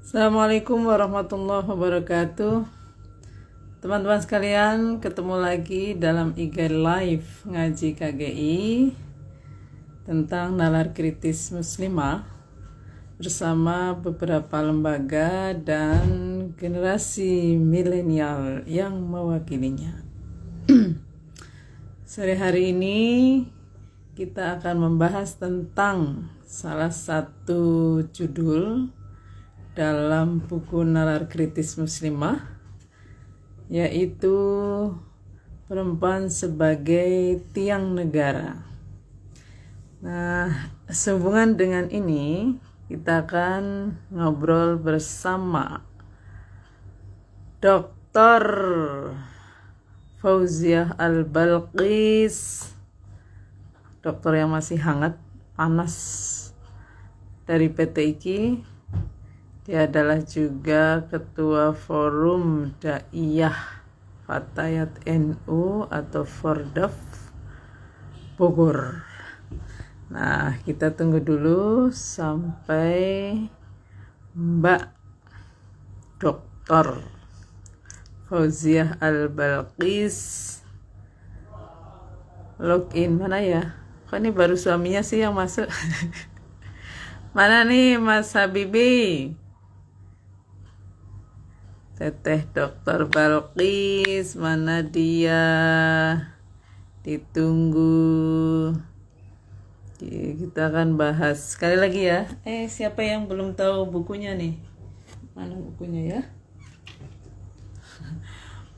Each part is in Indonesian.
Assalamualaikum warahmatullahi wabarakatuh. Teman-teman sekalian, ketemu lagi dalam IG Live Ngaji KGI tentang nalar kritis muslimah bersama beberapa lembaga dan generasi milenial yang mewakilinya. Sore hari ini kita akan membahas tentang salah satu judul dalam buku Nalar Kritis Muslimah, yaitu perempuan sebagai tiang negara. Nah, sehubungan dengan ini kita akan ngobrol bersama Dr. Fauziah Al-Balqis, dokter yang masih hangat, panas, dari PT IKI. Dia adalah juga Ketua Forum Daiyah Fatayat NU atau Fordaf Bogor. Nah, kita tunggu dulu sampai Mbak Dr. Fauziah Al-Balqis login. Mana ya? Kok ini baru suaminya sih yang masuk? Mana nih Mas Habibi? Teteh Dr. Balqis, mana dia? Ditunggu. Kita akan bahas sekali lagi ya. Siapa yang belum tahu bukunya nih? Mana bukunya ya?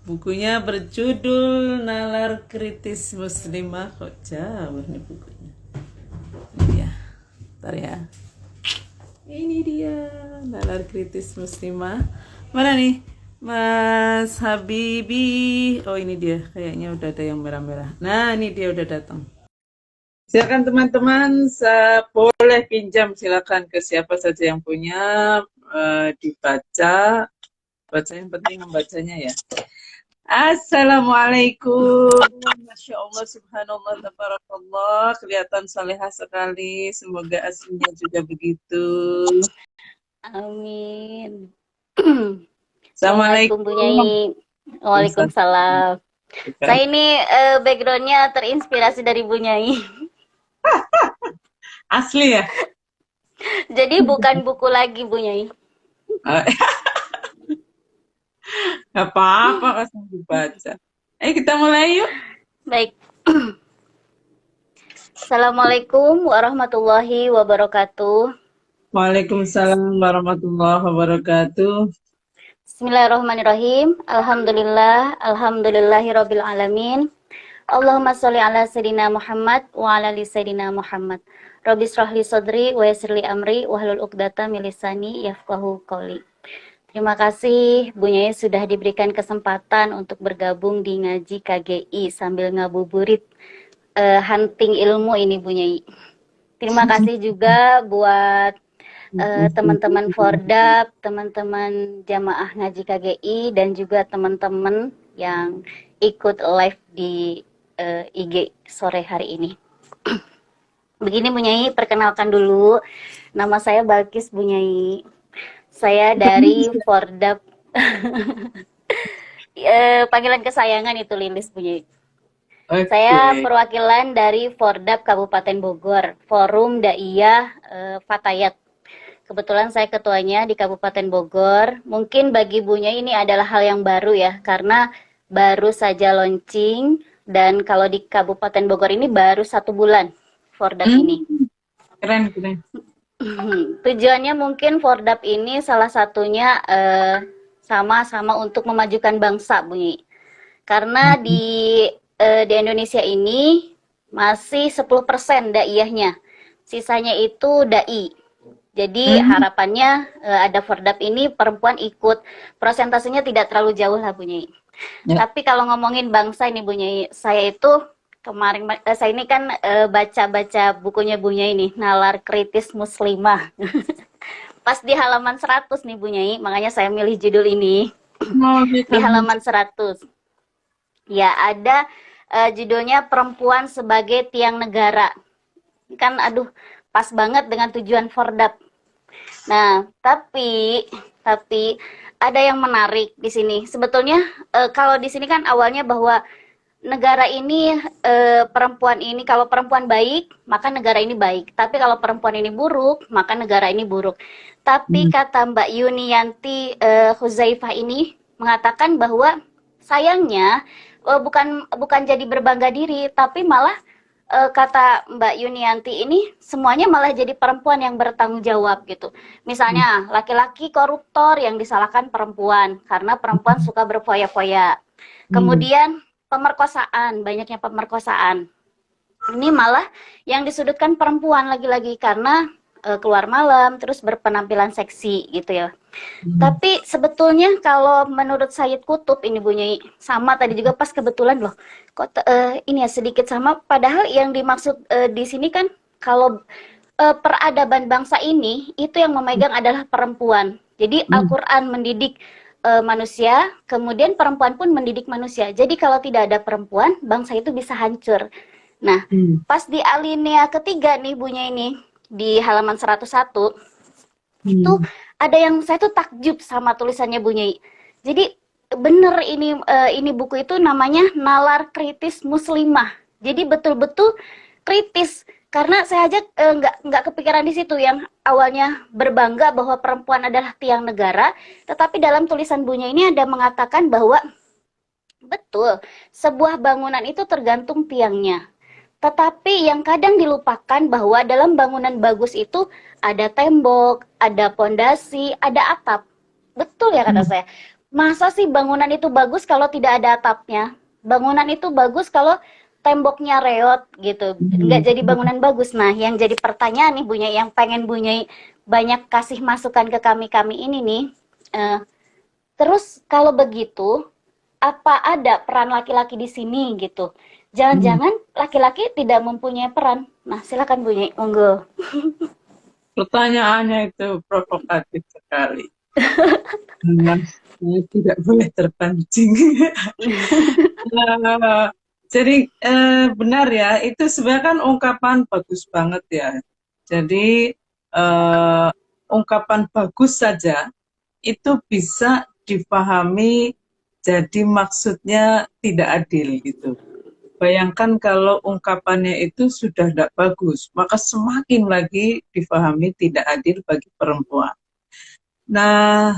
Bukunya berjudul Nalar Kritis Muslimah. Kok jauh nih bukunya? Ini dia. Bentar ya. Ini dia Nalar Kritis Muslimah. Mana nih Mas Habibi? Oh, ini dia, kayaknya udah ada yang merah-merah. Nah, ini dia udah datang. Silakan teman-teman, boleh pinjam, silakan ke siapa saja yang punya, dibaca. Baca, yang penting membacanya ya. Assalamualaikum. Masya Allah, subhanallah, tabarakallah. Kelihatan salehah sekali. Semoga aslinya juga begitu. Amin. Assalamualaikum Bu Nyai. Waalaikumsalam. Saya ini backgroundnya terinspirasi dari Bu Nyai. Asli ya? Jadi bukan buku lagi Bu Nyai. Gak apa-apa, langsung dibaca. Kita mulai yuk. Baik. Assalamualaikum warahmatullahi wabarakatuh. Waalaikumsalam warahmatullahi wabarakatuh. Bismillahirrahmanirrahim. Alhamdulillahirabbil alamin. Allahumma sholli ala sayyidina Muhammad wa ala ali sayyidina Muhammad. Rabbi shrahli sadri wa yassirli amri wahlul 'uqdatam min lisani yafqahu qawli. Terima kasih Bu Nyai sudah diberikan kesempatan untuk bergabung di Ngaji KGI sambil ngabuburit hunting ilmu ini Bu Nyai. Terima kasih juga buat teman-teman Fordap, teman-teman jamaah Ngaji KGI, dan juga teman-teman yang ikut live di IG sore hari ini. Begini Bu Nyai, perkenalkan dulu. Nama saya Balqis Bu Nyai. Saya dari Fordap. Panggilan kesayangan itu Lilis Bu Nyai. Okay. Saya perwakilan dari Fordap Kabupaten Bogor, Forum Daiyah Fatayat. Kebetulan saya ketuanya di Kabupaten Bogor. Mungkin bagi Bu Nyai ini adalah hal yang baru ya, karena baru saja launching, dan kalau di Kabupaten Bogor ini baru 1 bulan Fordap ini. Keren. Tujuannya mungkin Fordap ini salah satunya sama-sama untuk memajukan bangsa, Bu Nyai. Karena di Indonesia ini masih 10% daiyahnya. Sisanya itu dai. Jadi harapannya ada Fordap ini perempuan ikut. Persentasenya tidak terlalu jauh lah Bu Nyai. Ya. Tapi kalau ngomongin bangsa ini Bu Nyai, saya itu kemarin saya ini kan baca-baca bukunya Bu Nyai nih, Nalar Kritis Muslimah. Pas di halaman 100 nih Bu Nyai, makanya saya milih judul ini. Di halaman 100. Ya, ada judulnya Perempuan sebagai Tiang Negara. Kan aduh, pas banget dengan tujuan Fordap. Nah, tapi tapi ada yang menarik di sini. Sebetulnya kalau di sini kan awalnya bahwa negara ini perempuan ini kalau perempuan baik maka negara ini baik, tapi kalau perempuan ini buruk maka negara ini buruk. Tapi kata Mbak Yunianti Huzaifah ini mengatakan bahwa sayangnya bukan bukan jadi berbangga diri, tapi malah kata Mbak Yunianti ini semuanya malah jadi perempuan yang bertanggung jawab gitu. Misalnya laki-laki koruptor yang disalahkan perempuan karena perempuan suka berfoya-foya. Kemudian pemerkosaan, banyaknya pemerkosaan. Ini malah yang disudutkan perempuan lagi-lagi karena keluar malam terus berpenampilan seksi gitu ya. Tapi sebetulnya kalau menurut Sayyid Kutub ini bunyi sama tadi juga pas kebetulan loh. Kok ini ya sedikit sama padahal yang dimaksud di sini kan kalau peradaban bangsa ini itu yang memegang adalah perempuan. Jadi Al-Qur'an mendidik manusia, kemudian perempuan pun mendidik manusia. Jadi kalau tidak ada perempuan, bangsa itu bisa hancur. Nah, pas di alinea ketiga nih bunyi ini di halaman 101 itu ada yang saya tuh takjub sama tulisannya bunyi. Jadi bener ini buku itu namanya Nalar Kritis Muslimah. Jadi betul-betul kritis. Karena saya aja nggak kepikiran di situ yang awalnya berbangga bahwa perempuan adalah tiang negara, tetapi dalam tulisan Bunya ini ada mengatakan bahwa betul sebuah bangunan itu tergantung tiangnya. Tetapi yang kadang dilupakan bahwa dalam bangunan bagus itu ada tembok, ada pondasi, ada atap. Betul ya kata saya. Masa sih bangunan itu bagus kalau tidak ada atapnya? Bangunan itu bagus kalau temboknya reot gitu, nggak jadi bangunan bagus. Nah, yang jadi pertanyaan nih Bunya, yang pengen Bunya banyak kasih masukan ke kami ini nih. Terus kalau begitu, apa ada peran laki-laki di sini gitu? Jangan-jangan laki-laki tidak mempunyai peran. Nah, silakan Bunya, monggo. Pertanyaannya itu provokatif sekali. Saya tidak boleh terpancing. Jadi benar ya, itu sebenarnya kan ungkapan bagus banget ya. Jadi ungkapan bagus saja itu bisa dipahami jadi maksudnya tidak adil gitu. Bayangkan kalau ungkapannya itu sudah tidak bagus, maka semakin lagi dipahami tidak adil bagi perempuan. Nah,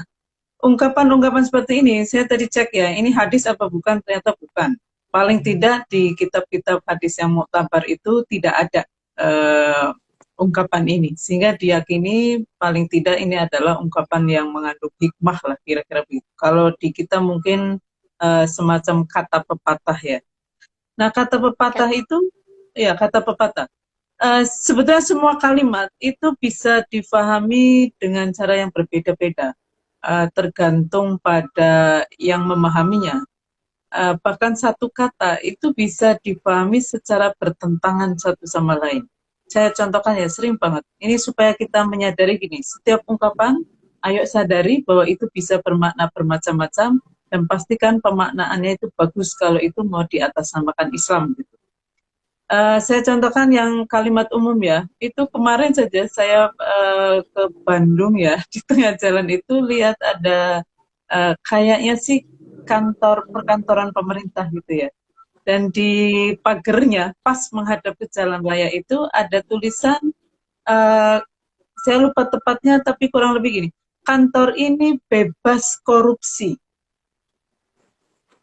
ungkapan-ungkapan seperti ini, saya tadi cek ya, ini hadis apa bukan, ternyata bukan. Paling tidak di kitab-kitab hadis yang muktabar itu tidak ada ungkapan ini. Sehingga diyakini paling tidak ini adalah ungkapan yang mengandung hikmah lah kira-kira begitu. Kalau di kita mungkin semacam kata pepatah ya. Nah kata pepatah itu, ya kata pepatah. Sebetulnya semua kalimat itu bisa difahami dengan cara yang berbeda-beda. Tergantung pada yang memahaminya. Bahkan satu kata itu bisa dipahami secara bertentangan satu sama lain. Saya contohkan ya, sering banget. Ini supaya kita menyadari gini, setiap ungkapan, ayo sadari bahwa itu bisa bermakna bermacam-macam, dan pastikan pemaknaannya itu bagus kalau itu mau diatasnamakan Islam gitu. Saya contohkan yang kalimat umum ya, itu kemarin saja saya ke Bandung ya, di tengah jalan itu lihat ada kayaknya sih kantor perkantoran pemerintah gitu ya. Dan di pagernya pas menghadap ke jalan raya itu ada tulisan, saya lupa tepatnya tapi kurang lebih gini, kantor ini bebas korupsi.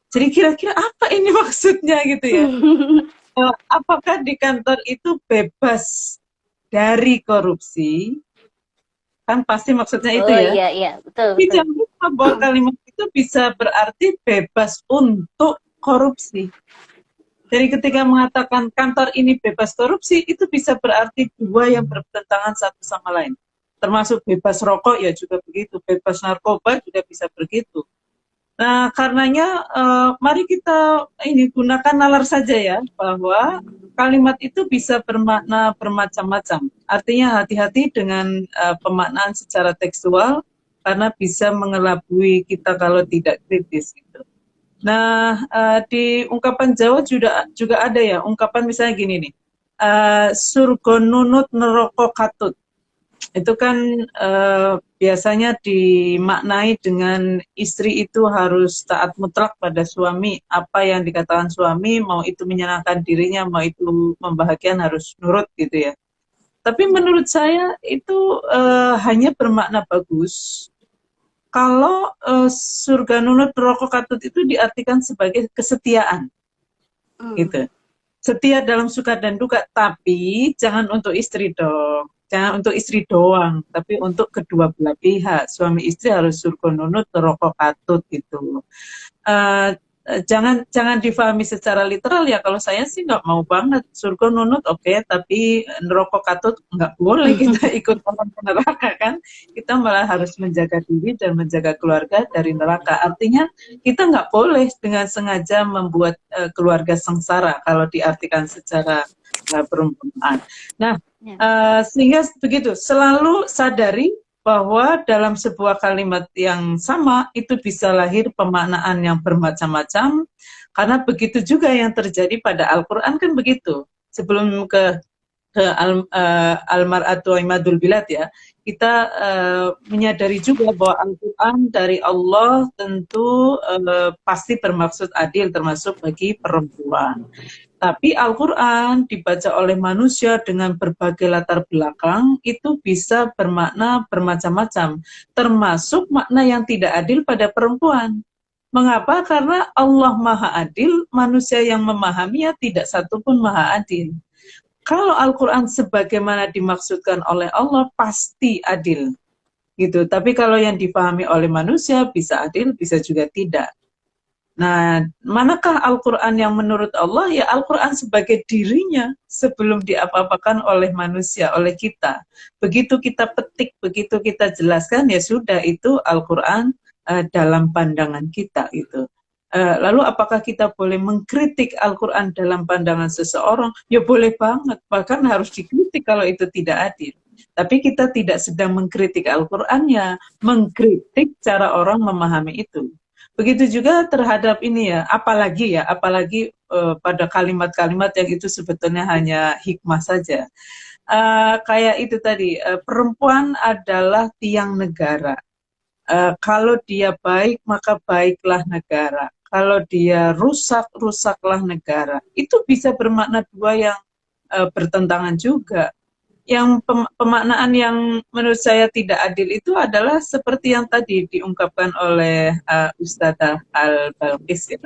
Jadi kira-kira apa ini maksudnya gitu ya? Apakah di kantor itu bebas dari korupsi? Kan pasti maksudnya itu ya. Iya, betul. Tapi jangan lupa bahwa kalimat itu bisa berarti bebas untuk korupsi. Jadi ketika mengatakan kantor ini bebas korupsi, itu bisa berarti dua yang bertentangan satu sama lain. Termasuk bebas rokok ya juga begitu, bebas narkoba juga bisa begitu. Nah, karenanya mari kita gunakan nalar saja ya, bahwa kalimat itu bisa bermakna bermacam-macam. Artinya hati-hati dengan pemaknaan secara tekstual, karena bisa mengelabui kita kalau tidak kritis gitu. Nah, di ungkapan Jawa juga ada ya, ungkapan misalnya gini nih, surga nunut neraka katut. itu kan biasanya dimaknai dengan istri itu harus taat mutlak pada suami. Apa yang dikatakan suami, mau itu menyenangkan dirinya, mau itu membahagiakan, harus nurut gitu ya. Tapi menurut saya itu hanya bermakna bagus kalau surga nunut neraka katut itu diartikan sebagai kesetiaan gitu. Setia dalam suka dan duka, tapi jangan untuk istri dong. Jangan untuk istri doang, tapi untuk kedua belah pihak. Suami istri harus surga nunut neraka katut gitu. Eh, jangan difahami secara literal ya. Kalau saya sih nggak mau banget surga nunut oke, tapi neraka katut nggak boleh kita ikut orang ke neraka kan. Kita malah harus menjaga diri dan menjaga keluarga dari neraka. Artinya kita nggak boleh dengan sengaja membuat keluarga sengsara kalau diartikan secara perumpamaan. Nah, sehingga begitu selalu sadari bahwa dalam sebuah kalimat yang sama itu bisa lahir pemaknaan yang bermacam-macam, karena begitu juga yang terjadi pada Al-Quran kan begitu. Sebelum ke Al-Mar'atu Imadul Bilad ya, kita menyadari juga bahwa Al-Quran dari Allah tentu pasti bermaksud adil, termasuk bagi perempuan. Tapi Al-Quran dibaca oleh manusia dengan berbagai latar belakang itu bisa bermakna bermacam-macam, termasuk makna yang tidak adil pada perempuan. Mengapa? Karena Allah Maha Adil, manusia yang memahaminya tidak satupun Maha Adil. Kalau Al-Quran sebagaimana dimaksudkan oleh Allah pasti adil, gitu. Tapi kalau yang dipahami oleh manusia bisa adil, bisa juga tidak. Nah, manakah Al-Quran yang menurut Allah? Ya Al-Quran sebagai dirinya sebelum diapa-apakan oleh manusia, oleh kita. Begitu kita petik, begitu kita jelaskan, ya sudah itu Al-Quran dalam pandangan kita itu. Lalu apakah kita boleh mengkritik Al-Quran dalam pandangan seseorang? Ya boleh banget, bahkan harus dikritik kalau itu tidak adil. Tapi kita tidak sedang mengkritik Al-Qurannya, mengkritik cara orang memahami itu. Begitu juga terhadap ini ya, apalagi pada kalimat-kalimat yang itu sebetulnya hanya hikmah saja. Kayak itu tadi, perempuan adalah tiang negara. Kalau dia baik, maka baiklah negara. Kalau dia rusak, rusaklah negara. Itu bisa bermakna dua yang bertentangan juga. Yang pemaknaan yang menurut saya tidak adil itu adalah seperti yang tadi diungkapkan oleh Ustadzah Al-Balqis ya.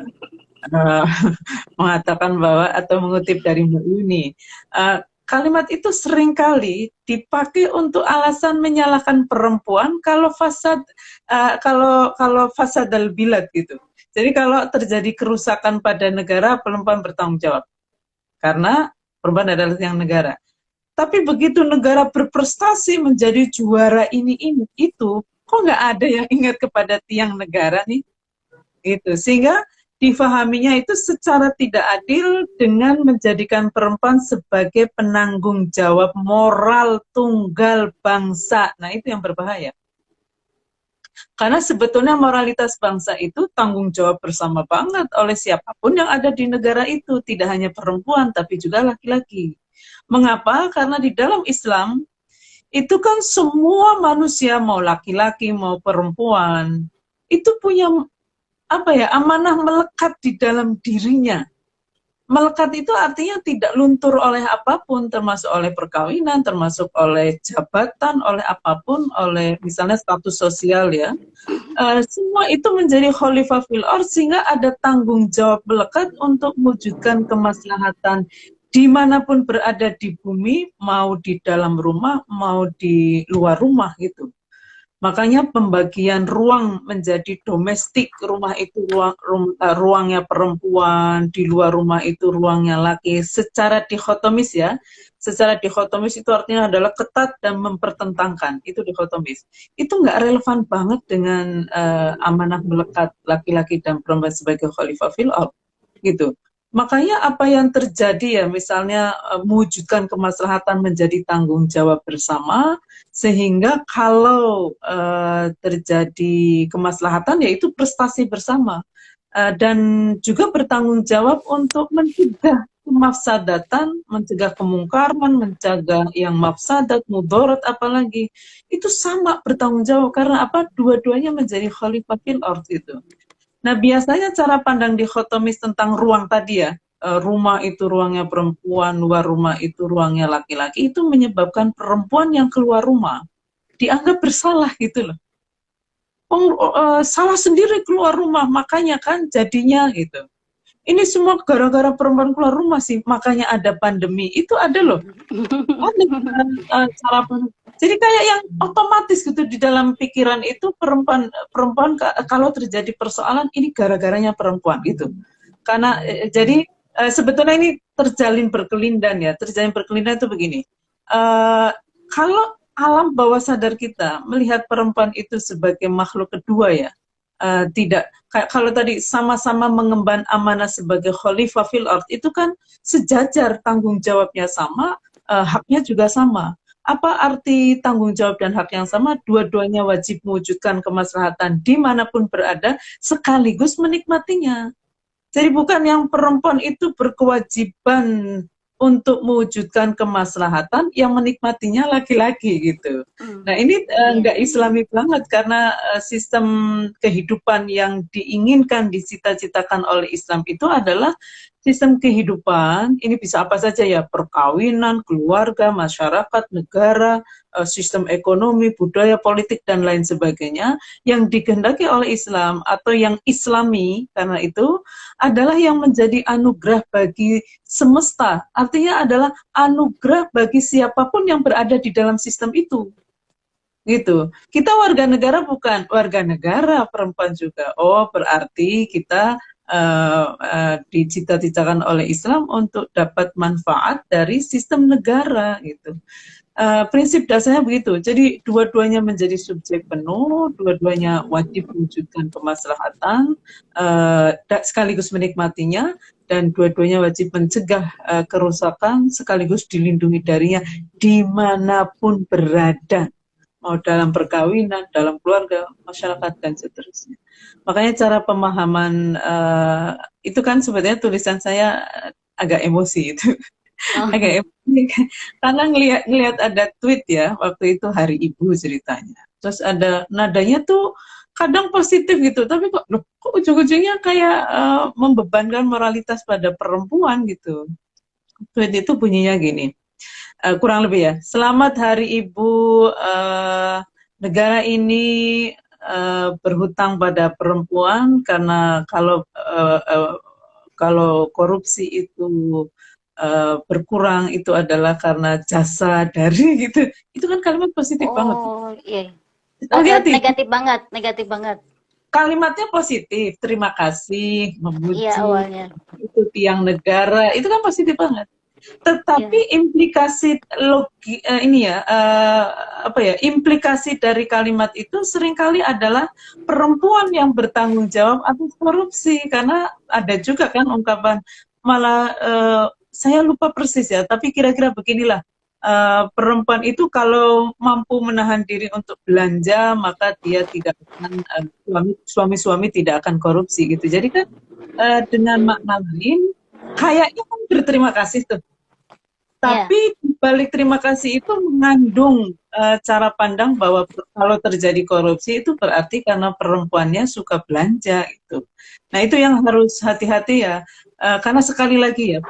Mengatakan bahwa atau mengutip dari Mbak Yuni, kalimat itu seringkali dipakai untuk alasan menyalahkan perempuan kalau fasadal bilad gitu. Jadi kalau terjadi kerusakan pada negara, perempuan bertanggung jawab karena perempuan adalah yang negara. Tapi begitu negara berprestasi menjadi juara ini itu, kok nggak ada yang ingat kepada tiang negara nih? Gitu. Sehingga difahaminya itu secara tidak adil dengan menjadikan perempuan sebagai penanggung jawab moral tunggal bangsa. Nah, itu yang berbahaya. Karena sebetulnya moralitas bangsa itu tanggung jawab bersama banget oleh siapapun yang ada di negara itu. Tidak hanya perempuan, tapi juga laki-laki. Mengapa? Karena di dalam Islam itu kan semua manusia, mau laki-laki mau perempuan, itu punya amanah melekat di dalam dirinya. Melekat itu artinya tidak luntur oleh apapun, termasuk oleh perkawinan, termasuk oleh jabatan, oleh apapun, oleh misalnya status sosial ya. Semua itu menjadi khalifah fil ardh, sehingga ada tanggung jawab melekat untuk mewujudkan kemaslahatan dimanapun berada di bumi, mau di dalam rumah, mau di luar rumah gitu. Makanya pembagian ruang menjadi domestik, rumah itu ruangnya perempuan, di luar rumah itu ruangnya laki, secara dikotomis ya. Secara dikotomis itu artinya adalah ketat dan mempertentangkan, itu dikotomis. Itu nggak relevan banget dengan amanah melekat laki-laki dan perempuan sebagai khalifah fil ardh gitu. Makanya apa yang terjadi ya, misalnya mewujudkan kemaslahatan menjadi tanggung jawab bersama, sehingga kalau terjadi kemaslahatan yaitu prestasi bersama, dan juga bertanggung jawab untuk mencegah mafsadatan, mencegah kemungkaran, mencegah yang mafsadat, mudarat apalagi. Itu sama bertanggung jawab karena apa? Dua-duanya menjadi khalifah fil ard itu. Nah, biasanya cara pandang dikotomis tentang ruang tadi ya, rumah itu ruangnya perempuan, luar rumah itu ruangnya laki-laki, itu menyebabkan perempuan yang keluar rumah dianggap bersalah gitu loh. Salah sendiri keluar rumah, makanya kan jadinya gitu. Ini semua gara-gara perempuan keluar rumah sih, makanya ada pandemi. Itu ada loh. Ada cara jadi kayak yang otomatis gitu di dalam pikiran itu perempuan kalau terjadi persoalan ini gara-garanya perempuan gitu. Karena jadi sebetulnya ini terjalin berkelindan ya. Terjalin berkelindan itu begini. Kalau alam bawah sadar kita melihat perempuan itu sebagai makhluk kedua ya, tidak kalau tadi sama-sama mengemban amanah sebagai khalifah fil ard itu kan sejajar tanggung jawabnya sama, haknya juga sama. Apa arti tanggung jawab dan hak yang sama? Dua-duanya wajib mewujudkan kemaslahatan dimanapun berada sekaligus menikmatinya. Jadi bukan yang perempuan itu berkewajiban untuk mewujudkan kemaslahatan, yang menikmatinya laki-laki gitu. Nah ini nggak Islami banget karena sistem kehidupan yang diinginkan, dicita-citakan oleh Islam itu adalah sistem kehidupan, ini bisa apa saja ya, perkawinan, keluarga, masyarakat, negara, sistem ekonomi, budaya, politik, dan lain sebagainya, yang dikehendaki oleh Islam atau yang Islami, karena itu adalah yang menjadi anugerah bagi semesta, artinya adalah anugerah bagi siapapun yang berada di dalam sistem itu. Gitu. Kita warga negara bukan warga negara, perempuan juga. Oh, berarti kita dicita-citakan oleh Islam untuk dapat manfaat dari sistem negara gitu. Prinsip dasarnya begitu. Jadi dua-duanya menjadi subjek penuh, dua-duanya wajib mewujudkan kemaslahatan, sekaligus menikmatinya, dan dua-duanya wajib mencegah kerusakan sekaligus dilindungi darinya dimanapun berada, mau dalam perkawinan, dalam keluarga, masyarakat, dan seterusnya. Makanya cara pemahaman itu kan sebenarnya tulisan saya agak emosi itu. Agak emosi karena ngelihat ada tweet ya, waktu itu Hari Ibu ceritanya. Terus ada nadanya tuh kadang positif gitu, tapi kok ujung-ujungnya kayak membebankan moralitas pada perempuan gitu. Tweet itu bunyinya gini. Kurang lebih ya. Selamat Hari Ibu. Negara ini berhutang pada perempuan karena kalau korupsi itu berkurang itu adalah karena jasa dari gitu. Itu kan kalimat positif banget. Oh, iya. Hati-hati. Negatif banget, negatif banget. Kalimatnya positif, terima kasih, memuji, Iya, awalnya. itu tiang negara, itu kan positif banget. Tetapi implikasi ini ya, implikasi dari kalimat itu seringkali adalah perempuan yang bertanggung jawab atas korupsi, karena ada juga kan ungkapan malah saya lupa persis ya, tapi kira-kira beginilah, perempuan itu kalau mampu menahan diri untuk belanja maka dia tidak akan suami-suami tidak akan korupsi gitu. Jadi kan dengan makna lain kayaknya kan berterima kasih tuh. Tapi balik terima kasih itu mengandung cara pandang bahwa kalau terjadi korupsi itu berarti karena perempuannya suka belanja itu. Nah itu yang harus hati-hati ya, karena sekali lagi ya,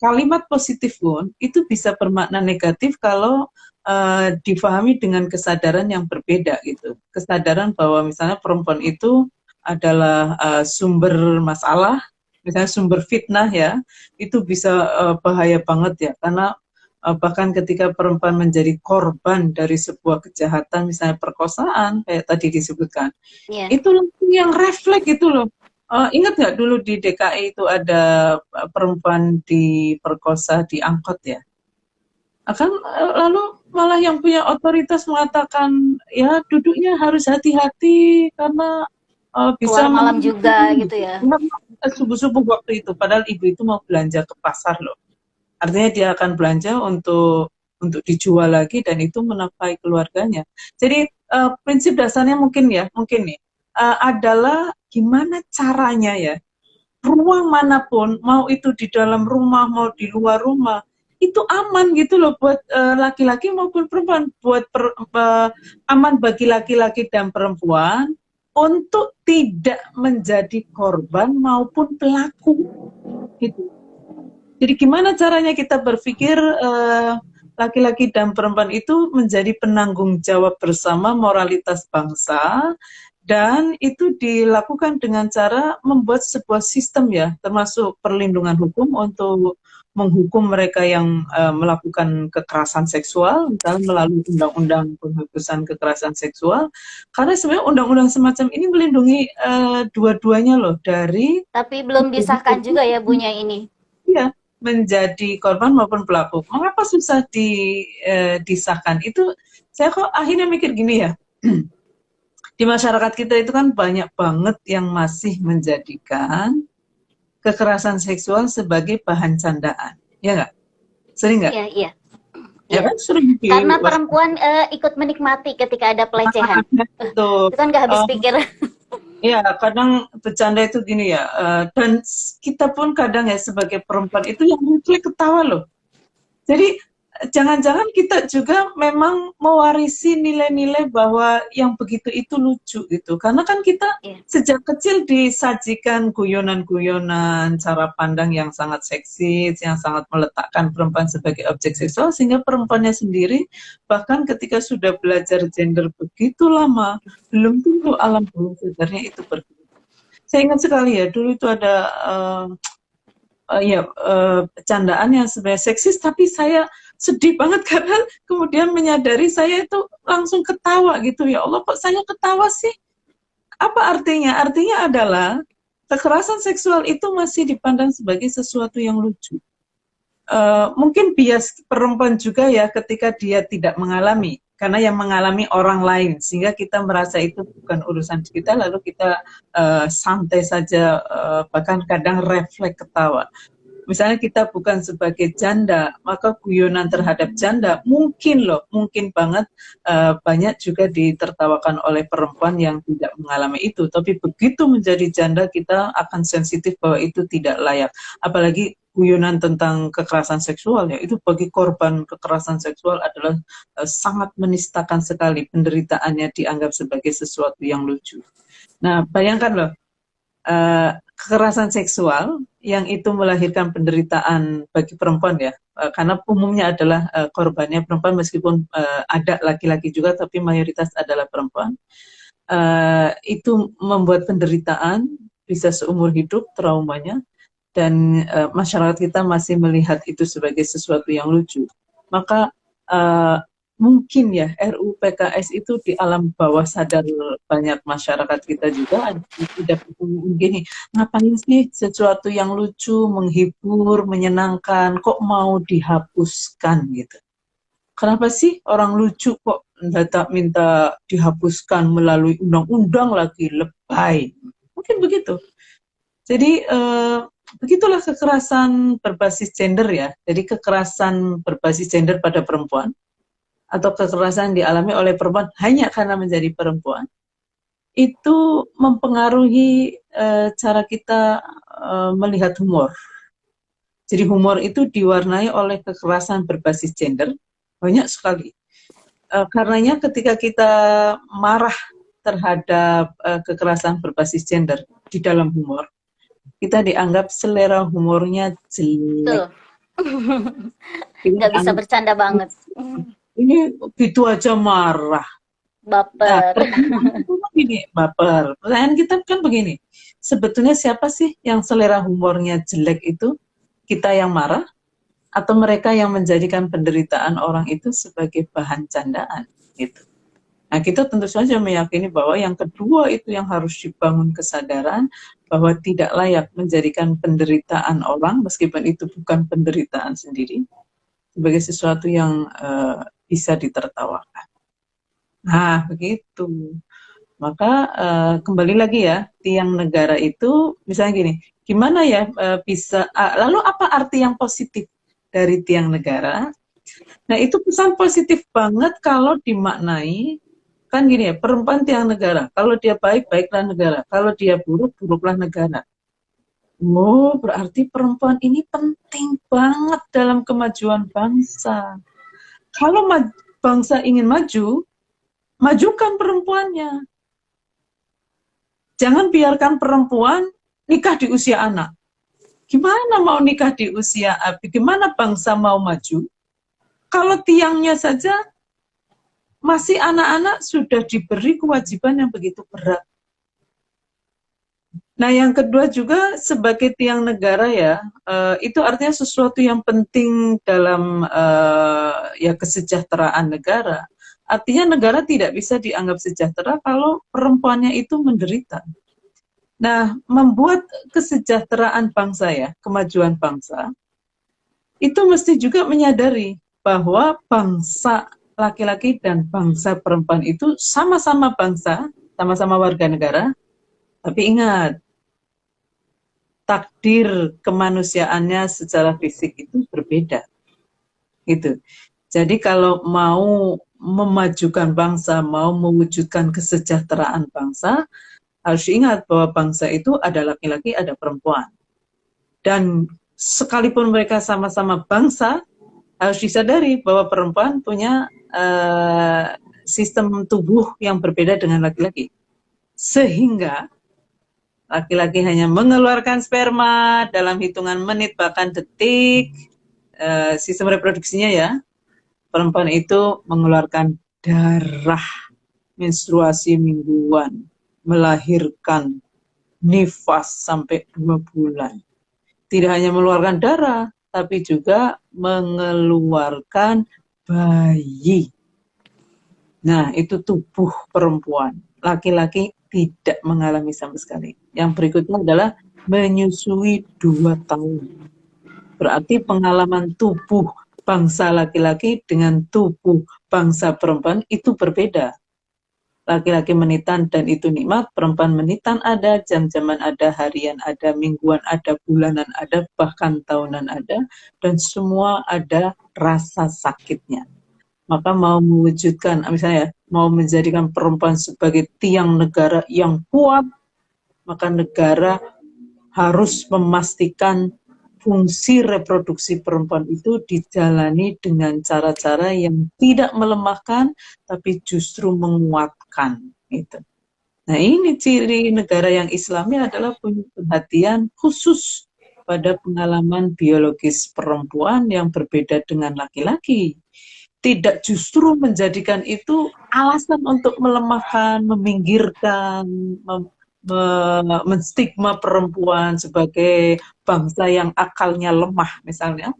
kalimat positif pun itu bisa bermakna negatif kalau difahami dengan kesadaran yang berbeda gitu. Kesadaran bahwa misalnya perempuan itu adalah sumber masalah, misalnya sumber fitnah ya, itu bisa bahaya banget ya, karena bahkan ketika perempuan menjadi korban dari sebuah kejahatan, misalnya perkosaan, kayak tadi disebutkan, itu langsung yang refleks gitu loh. Ingat nggak dulu di DKI itu ada perempuan diperkosa di angkot ya? Akan lalu malah yang punya otoritas mengatakan, ya duduknya harus hati-hati karena bisa keluar malam juga gitu ya. Subuh-subuh waktu itu, padahal ibu itu mau belanja ke pasar loh. Artinya dia akan belanja untuk dijual lagi dan itu menafkahi keluarganya. Jadi prinsip dasarnya mungkin nih adalah gimana caranya ya ruang manapun, mau itu di dalam rumah, mau di luar rumah, itu aman gitu loh buat laki-laki maupun perempuan, aman bagi laki-laki dan perempuan untuk tidak menjadi korban maupun pelaku gitu. Jadi gimana caranya kita berpikir laki-laki dan perempuan itu menjadi penanggung jawab bersama moralitas bangsa, dan itu dilakukan dengan cara membuat sebuah sistem ya, termasuk perlindungan hukum untuk menghukum mereka yang melakukan kekerasan seksual, misalnya melalui undang-undang penghapusan kekerasan seksual. Karena sebenarnya undang-undang semacam ini melindungi dua-duanya loh dari Tapi belum disahkan juga ya Bunya ini. iya, menjadi korban maupun pelaku. Mengapa susah disahkan? Itu saya kok akhirnya mikir gini ya. Di masyarakat kita itu kan banyak banget yang masih menjadikan kekerasan seksual sebagai bahan candaan. Ya nggak? Sering nggak? Iya, iya. Ya Iya. kan sering Karena perempuan ikut menikmati ketika ada pelecehan. Betul. Itu kan nggak habis pikir. Ya, kadang bercanda itu gini ya, dan kita pun kadang ya sebagai perempuan itu yang lucu ketawa loh. Jadi jangan-jangan kita juga memang mewarisi nilai-nilai bahwa yang begitu itu lucu gitu. Karena kan kita Iya. sejak kecil disajikan guyonan-guyonan, cara pandang yang sangat seksis, yang sangat meletakkan perempuan sebagai objek seksual, sehingga perempuannya sendiri bahkan ketika sudah belajar gender begitu lama, belum tentu alam bawah sadarnya itu berbeda. Saya ingat sekali ya, dulu itu ada candaan yang sebenarnya seksis, tapi saya sedih banget karena kemudian menyadari saya itu langsung ketawa gitu. Ya Allah, kok saya ketawa sih? Apa artinya? Artinya adalah kekerasan seksual itu masih dipandang sebagai sesuatu yang lucu. Mungkin bias perempuan juga ya ketika dia tidak mengalami, karena yang mengalami orang lain, sehingga kita merasa itu bukan urusan kita, lalu kita santai saja, bahkan kadang refleks ketawa. Misalnya kita bukan sebagai janda, maka guyonan terhadap janda mungkin banget banyak juga ditertawakan oleh perempuan yang tidak mengalami itu. Tapi begitu menjadi janda, kita akan sensitif bahwa itu tidak layak. Apalagi guyonan tentang kekerasan seksual ya, itu bagi korban kekerasan seksual adalah sangat menistakan sekali, penderitaannya dianggap sebagai sesuatu yang lucu. Nah, bayangkan loh, kekerasan seksual yang itu melahirkan penderitaan bagi perempuan ya, karena umumnya adalah korbannya perempuan, meskipun ada laki-laki juga, tapi mayoritas adalah perempuan. Itu membuat penderitaan bisa seumur hidup traumanya, dan masyarakat kita masih melihat itu sebagai sesuatu yang lucu. Maka mungkin ya RUU PKS itu di alam bawah sadar banyak masyarakat kita juga tidak begini, ngapain sih sesuatu yang lucu, menghibur, menyenangkan, kok mau dihapuskan gitu. Kenapa sih orang lucu kok minta dihapuskan melalui undang-undang lagi, lebay. Mungkin begitu. Jadi begitulah kekerasan berbasis gender ya. Jadi kekerasan berbasis gender pada perempuan, atau kekerasan dialami oleh perempuan hanya karena menjadi perempuan, itu mempengaruhi cara kita melihat humor. Jadi humor itu diwarnai oleh kekerasan berbasis gender, banyak sekali. Karenanya ketika kita marah terhadap kekerasan berbasis gender di dalam humor, kita dianggap selera humornya jelek. Nggak bisa bercanda banget. Ini gitu aja marah. Baper. Nah, begini, baper. Pertanyaan kita kan begini, sebetulnya siapa sih yang selera humornya jelek itu? Kita yang marah, atau mereka yang menjadikan penderitaan orang itu sebagai bahan candaan gitu. Nah, kita tentu saja meyakini bahwa yang kedua itu yang harus dibangun kesadaran bahwa tidak layak menjadikan penderitaan orang, meskipun itu bukan penderitaan sendiri, sebagai sesuatu yang bisa ditertawakan. Nah, begitu. Maka kembali lagi ya, tiang negara itu misalnya gini, gimana ya bisa, lalu apa arti yang positif dari tiang negara? Nah, itu pesan positif banget kalau dimaknai, kan gini ya, perempuan tiang negara, kalau dia baik, baiklah negara, kalau dia buruk, buruklah negara. Oh, berarti perempuan ini penting banget dalam kemajuan bangsa. Kalau bangsa ingin maju, majukan perempuannya. Jangan biarkan perempuan nikah di usia anak. Gimana mau nikah di usia api? Gimana bangsa mau maju? Kalau tiangnya saja masih anak-anak sudah diberi kewajiban yang begitu berat. Nah, yang kedua juga sebagai tiang negara ya, itu artinya sesuatu yang penting dalam ya kesejahteraan negara. Artinya negara tidak bisa dianggap sejahtera kalau perempuannya itu menderita. Nah, membuat kesejahteraan bangsa ya, kemajuan bangsa, itu mesti juga menyadari bahwa bangsa laki-laki dan bangsa perempuan itu sama-sama bangsa, sama-sama warga negara, tapi ingat, takdir kemanusiaannya secara fisik itu berbeda. Gitu. Jadi kalau mau memajukan bangsa, mau mewujudkan kesejahteraan bangsa, harus ingat bahwa bangsa itu ada laki-laki, ada perempuan. Dan sekalipun mereka sama-sama bangsa, harus disadari bahwa perempuan punya sistem tubuh yang berbeda dengan laki-laki. Sehingga laki-laki hanya mengeluarkan sperma dalam hitungan menit bahkan detik, sistem reproduksinya ya. Perempuan itu mengeluarkan darah, menstruasi mingguan, melahirkan, nifas sampai 2 bulan. Tidak hanya mengeluarkan darah, tapi juga mengeluarkan bayi. Nah, itu tubuh perempuan. Laki-laki tidak mengalami sama sekali. Yang berikutnya adalah menyusui 2 tahun. Berarti pengalaman tubuh bangsa laki-laki dengan tubuh bangsa perempuan itu berbeda. Laki-laki menitan dan itu nikmat, perempuan menitan ada, jam-jaman ada, harian ada, mingguan ada, bulanan ada, bahkan tahunan ada, dan semua ada rasa sakitnya. Maka mau mewujudkan, misalnya mau menjadikan perempuan sebagai tiang negara yang kuat, maka negara harus memastikan fungsi reproduksi perempuan itu dijalani dengan cara-cara yang tidak melemahkan, tapi justru menguatkan. Gitu. Nah, ini ciri negara yang Islami adalah punya perhatian khusus pada pengalaman biologis perempuan yang berbeda dengan laki-laki. Tidak justru menjadikan itu alasan untuk melemahkan, meminggirkan, menstigma perempuan sebagai bangsa yang akalnya lemah misalnya,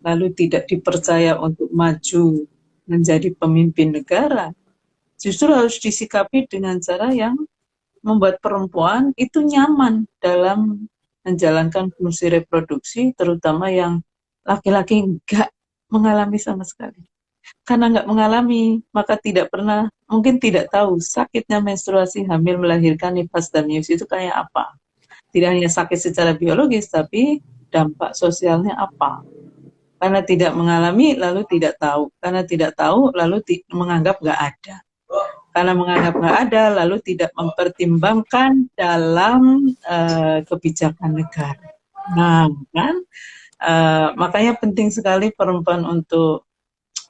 lalu tidak dipercaya untuk maju menjadi pemimpin negara, justru harus disikapi dengan cara yang membuat perempuan itu nyaman dalam menjalankan fungsi reproduksi, terutama yang laki-laki enggak mengalami sama sekali. Karena nggak mengalami, maka tidak pernah, mungkin tidak tahu sakitnya menstruasi, hamil, melahirkan, nifas, dan menyusui itu kayak apa. Tidak hanya sakit secara biologis, tapi dampak sosialnya apa. Karena tidak mengalami, lalu tidak tahu. Karena tidak tahu, lalu menganggap nggak ada. Karena menganggap nggak ada, lalu tidak mempertimbangkan dalam kebijakan negara. Nah, kan? Makanya penting sekali perempuan untuk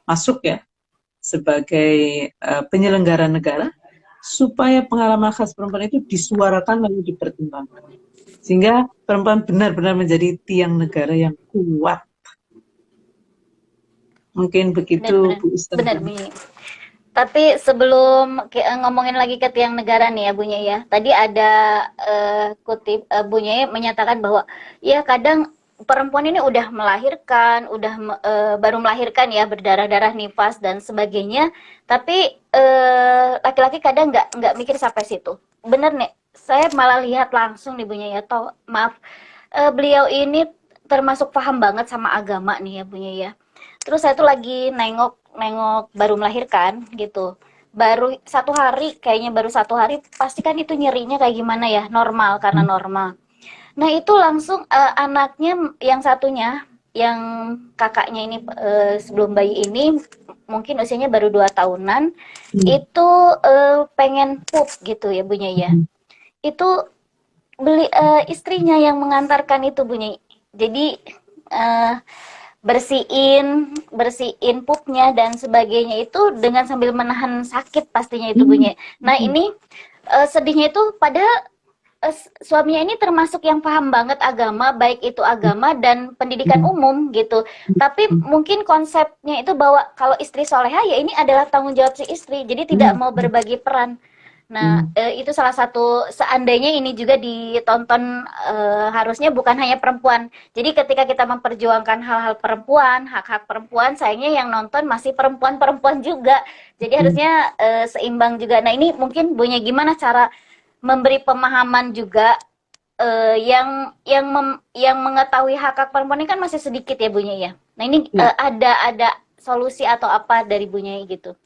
masuk ya sebagai penyelenggara negara supaya pengalaman khas perempuan itu disuarakan lalu dipertimbangkan sehingga perempuan benar-benar menjadi tiang negara yang kuat. Mungkin begitu Bu Benar, Ustazah. Bunyi. Tapi sebelum ngomongin lagi ke tiang negara nih ya Bunyi ya. Tadi ada kutip Bunyi menyatakan bahwa ya kadang perempuan ini udah melahirkan, udah baru melahirkan ya berdarah-darah nifas dan sebagainya. Tapi laki-laki kadang nggak mikir sampai situ. Bener nih, saya malah lihat langsung nih Bunyi ya. Maaf, beliau ini termasuk paham banget sama agama nih ya Bunyi ya. Terus saya tuh lagi nengok baru melahirkan gitu. Baru 1 hari, pasti kan itu nyerinya kayak gimana ya, normal karena normal. Nah itu langsung anaknya yang satunya, yang kakaknya ini sebelum bayi ini mungkin usianya baru 2 tahunan, itu pengen pup gitu ya Bunya ya. Itu istrinya yang mengantarkan itu bunyi. Jadi eh, bersihin bersihin pupnya dan sebagainya itu dengan sambil menahan sakit pastinya itu bunyi. Nah ini sedihnya itu padahal suaminya ini termasuk yang paham banget agama, baik itu agama dan pendidikan umum gitu. Tapi mungkin konsepnya itu bahwa kalau istri soleha ya ini adalah tanggung jawab si istri, jadi tidak mau berbagi peran. Nah, itu salah satu seandainya ini juga ditonton harusnya bukan hanya perempuan. Jadi ketika kita memperjuangkan hal-hal perempuan, hak-hak perempuan, sayangnya yang nonton masih perempuan-perempuan juga. Jadi harusnya seimbang juga. Nah, ini mungkin Bunya gimana cara memberi pemahaman juga yang mengetahui hak-hak perempuan ini kan masih sedikit ya Bunya ya. Nah, ini ada solusi atau apa dari Bunya gitu.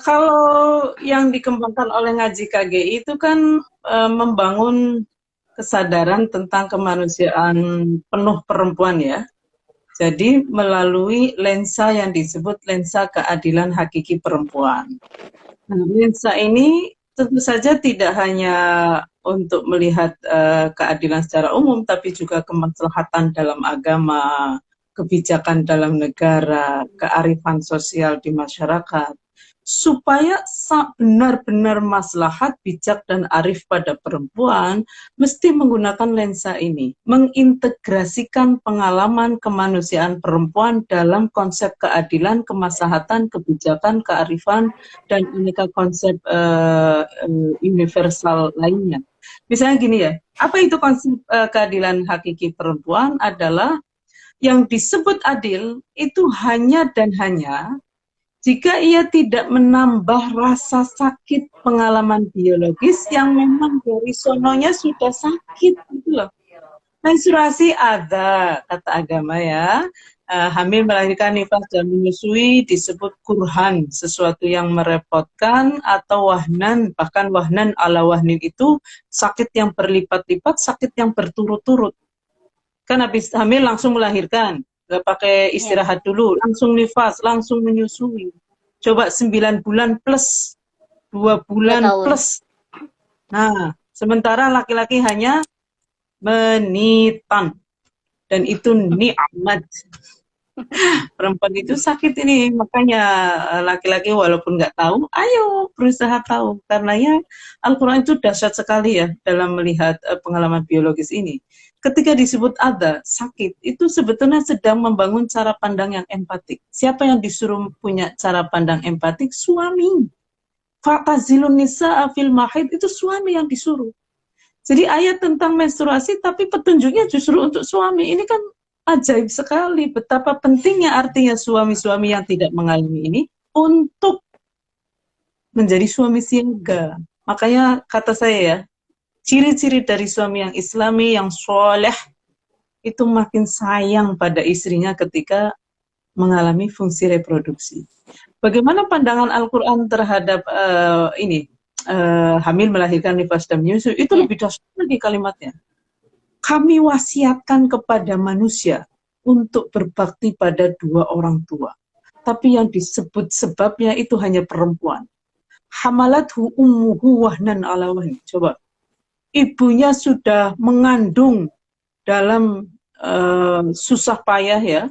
Kalau yang dikembangkan oleh ngaji KGI itu kan membangun kesadaran tentang kemanusiaan penuh perempuan ya. Jadi melalui lensa yang disebut lensa keadilan hakiki perempuan. Nah, lensa ini tentu saja tidak hanya untuk melihat keadilan secara umum, tapi juga kemaslahatan dalam agama, kebijakan dalam negara, kearifan sosial di masyarakat, supaya benar-benar maslahat, bijak, dan arif pada perempuan, mesti menggunakan lensa ini, mengintegrasikan pengalaman kemanusiaan perempuan dalam konsep keadilan, kemaslahatan, kebijakan, kearifan, dan aneka konsep universal lainnya. Misalnya gini ya, apa itu konsep keadilan hakiki perempuan? Adalah yang disebut adil itu hanya dan hanya jika ia tidak menambah rasa sakit pengalaman biologis yang memang dari sononya sudah sakit gitu loh. Menstruasi ada, kata agama ya. Hamil, melahirkan, nifas, dan menyusui disebut kurhan, sesuatu yang merepotkan, atau wahnan, bahkan wahnan ala wahnin itu sakit yang berlipat-lipat, sakit yang berturut-turut. Kan habis hamil langsung melahirkan, nggak pakai istirahat dulu, langsung nifas, langsung menyusui. Coba 9 bulan plus, 2 bulan plus. Nah, sementara laki-laki hanya menitan. Dan itu nikmat. Perempuan itu sakit ini, makanya laki-laki walaupun nggak tahu, ayo berusaha tahu. Karenanya Al-Quran itu dahsyat sekali ya dalam melihat pengalaman biologis ini. Ketika disebut ada, sakit, itu sebetulnya sedang membangun cara pandang yang empatik. Siapa yang disuruh punya cara pandang empatik? Suami. Fatazilun nisa fil mahid, itu suami yang disuruh. Jadi ayat tentang menstruasi, tapi petunjuknya justru untuk suami. Ini kan ajaib sekali betapa pentingnya artinya suami-suami yang tidak mengalami ini untuk menjadi suami siaga. Makanya kata saya ya, ciri-ciri dari suami yang islami, yang soleh, itu makin sayang pada istrinya ketika mengalami fungsi reproduksi. Bagaimana pandangan Al-Quran terhadap hamil, melahirkan, nifas, dan menyusui, itu lebih dahsyat lagi kalimatnya. Kami wasiatkan kepada manusia untuk berbakti pada dua orang tua. Tapi yang disebut sebabnya itu hanya perempuan. Hamalathu ummuhu wahnan ala wahn. Coba. Ibunya sudah mengandung dalam susah payah ya.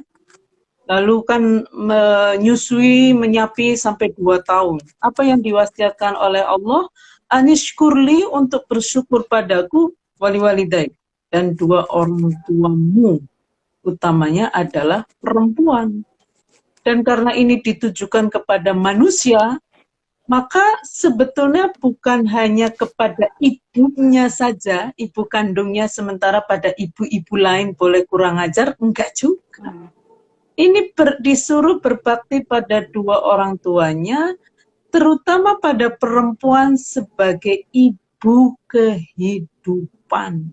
Lalu kan menyusui, menyapi sampai 2 tahun. Apa yang diwasiatkan oleh Allah? Anishkurli, untuk bersyukur padaku, wali-walidai. Dan 2 orang tuamu, utamanya adalah perempuan. Dan karena ini ditujukan kepada manusia, maka sebetulnya bukan hanya kepada ibunya saja, ibu kandungnya, sementara pada ibu-ibu lain boleh kurang ajar, enggak juga. Ini disuruh berbakti pada 2 orang tuanya, terutama pada perempuan sebagai ibu kehidupan.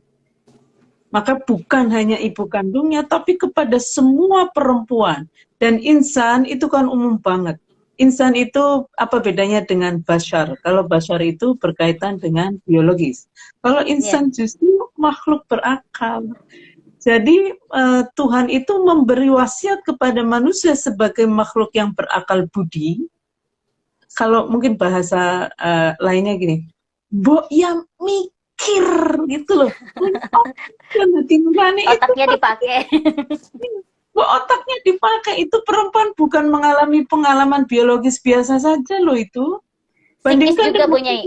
Maka bukan hanya ibu kandungnya, tapi kepada semua perempuan. Dan insan itu kan umum banget. Insan itu apa bedanya dengan bashar? Kalau bashar itu berkaitan dengan biologis. Kalau insan justru makhluk berakal. Jadi Tuhan itu memberi wasiat kepada manusia sebagai makhluk yang berakal budi. Kalau mungkin bahasa lainnya gini, mbok yang mikir gitu loh. Dan hati nurani itu Otaknya dipakai. otaknya dipakai. Itu perempuan bukan mengalami pengalaman biologis biasa saja loh itu. Psikis Bandingkan juga dengan Bu Nyai.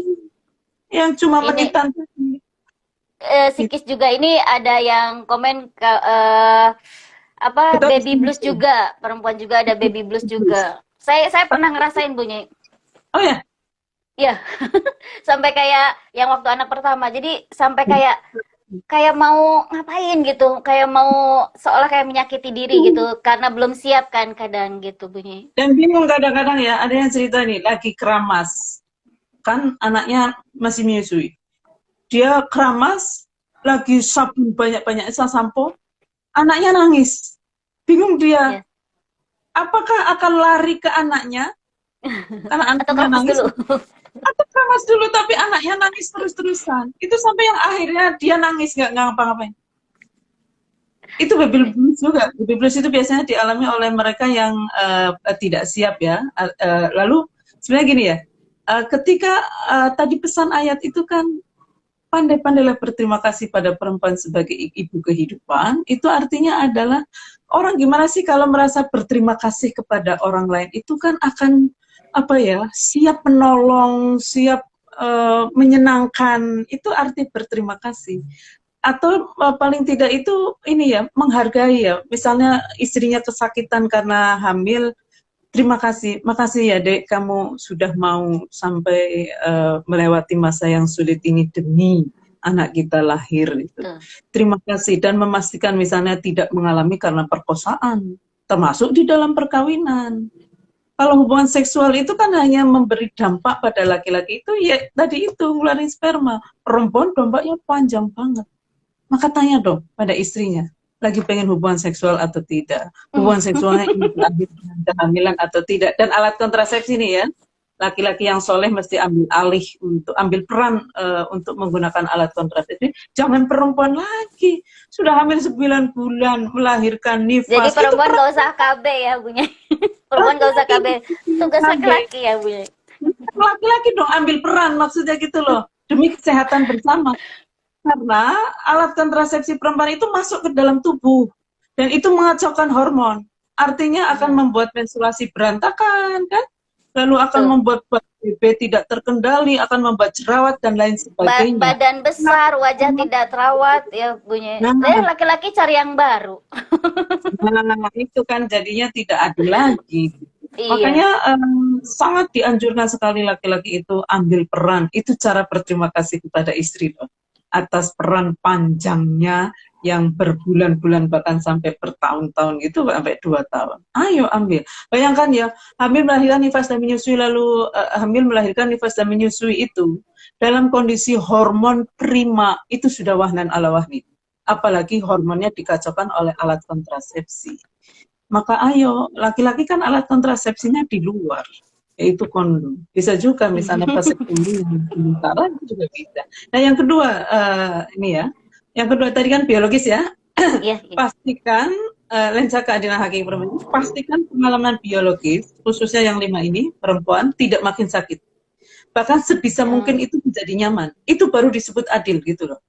yang cuma Ini menitan tadi. psikis juga ini ada yang komen ke apa Kita bisa baby blues mikir. juga, perempuan juga ada baby blues juga. Saya pernah ngerasain Bu Nyai. Oh ya, Iya, sampai kayak yang waktu anak pertama. Jadi sampai kayak kayak mau ngapain gitu, kayak mau seolah kayak menyakiti diri gitu karena belum siap kan kadang gitu Bu Nyai. dan bingung kadang-kadang ya, ada yang cerita nih, lagi keramas. Kan anaknya masih menyusui. Dia keramas, lagi sabun banyak-banyak, sampo, anaknya nangis. Bingung dia, Ya. apakah akan lari ke anaknya, karena Atau anaknya keramas nangis, dulu. atau keramas dulu, tapi anaknya nangis terus-terusan. Itu sampai yang akhirnya dia nangis, nggak ngapa-ngapain. Itu baby blues juga. Baby blues itu biasanya dialami oleh mereka yang tidak siap ya. Lalu sebenarnya gini ya, ketika tadi pesan ayat itu kan pandai-pandailah berterima kasih pada perempuan sebagai ibu kehidupan, itu artinya adalah orang gimana sih kalau merasa berterima kasih kepada orang lain, itu kan akan apa ya, siap menolong, siap menyenangkan, itu arti berterima kasih. Atau paling tidak itu ini ya, menghargai ya, misalnya istrinya kesakitan karena hamil, terima kasih, makasih ya Dek, kamu sudah mau sampai melewati masa yang sulit ini demi anak kita lahir. Itu. Tuh. Terima kasih dan memastikan misalnya tidak mengalami karena perkosaan, termasuk di dalam perkawinan. Kalau hubungan seksual itu kan hanya memberi dampak pada laki-laki itu, ya tadi itu ngeluarin sperma. Perempuan dampaknya panjang banget. Maka tanya dong pada istrinya, lagi pengen hubungan seksual atau tidak, hubungan seksualnya ini berakhir dengan kehamilan atau tidak, dan alat kontrasepsi nih ya, laki-laki yang soleh mesti ambil alih untuk ambil peran untuk menggunakan alat kontrasepsi. Jangan perempuan lagi sudah hamil 9 bulan melahirkan Jadi nifas itu perempuan peran gak usah KB ya Bu Nyai. Perempuan gak usah KB. Tugas laki-laki. laki-laki ya Bu Nyai. Laki-laki dong ambil peran maksudnya gitu loh demi kesehatan bersama. Karena alat kontrasepsi perempuan itu masuk ke dalam tubuh dan itu mengacaukan hormon. Artinya akan membuat menstruasi berantakan kan? Lalu akan Tuh. membuat BB tidak terkendali, akan membuat jerawat dan lain sebagainya. Badan besar, wajah tidak terawat ya Bu Nyai. Nah, Laki-laki cari yang baru. itu kan jadinya tidak adil lagi. Iya. Makanya sangat dianjurkan sekali laki-laki itu ambil peran. Itu cara berterima kasih kepada istri loh. Atas peran panjangnya yang berbulan-bulan bahkan sampai bertahun-tahun gitu, sampai 2 tahun. Ayo ambil. Bayangkan ya, hamil melahirkan nifas dan menyusui, lalu hamil melahirkan nifas dan menyusui itu dalam kondisi hormon prima, itu sudah wahnan ala wahni. Apalagi hormonnya dikacaukan oleh alat kontrasepsi. Maka ayo, laki-laki kan alat kontrasepsinya di luar, yaitu kondom. Bisa juga misalnya vasektomi yang sementara itu juga bisa. Nah yang kedua, ini ya, yang kedua tadi kan biologis ya, Iya, iya. pastikan lensa keadilan hak perempuan, pastikan pengalaman biologis, khususnya yang 5 ini, perempuan, tidak makin sakit. Bahkan sebisa mungkin itu menjadi nyaman. Itu baru disebut adil gitu loh.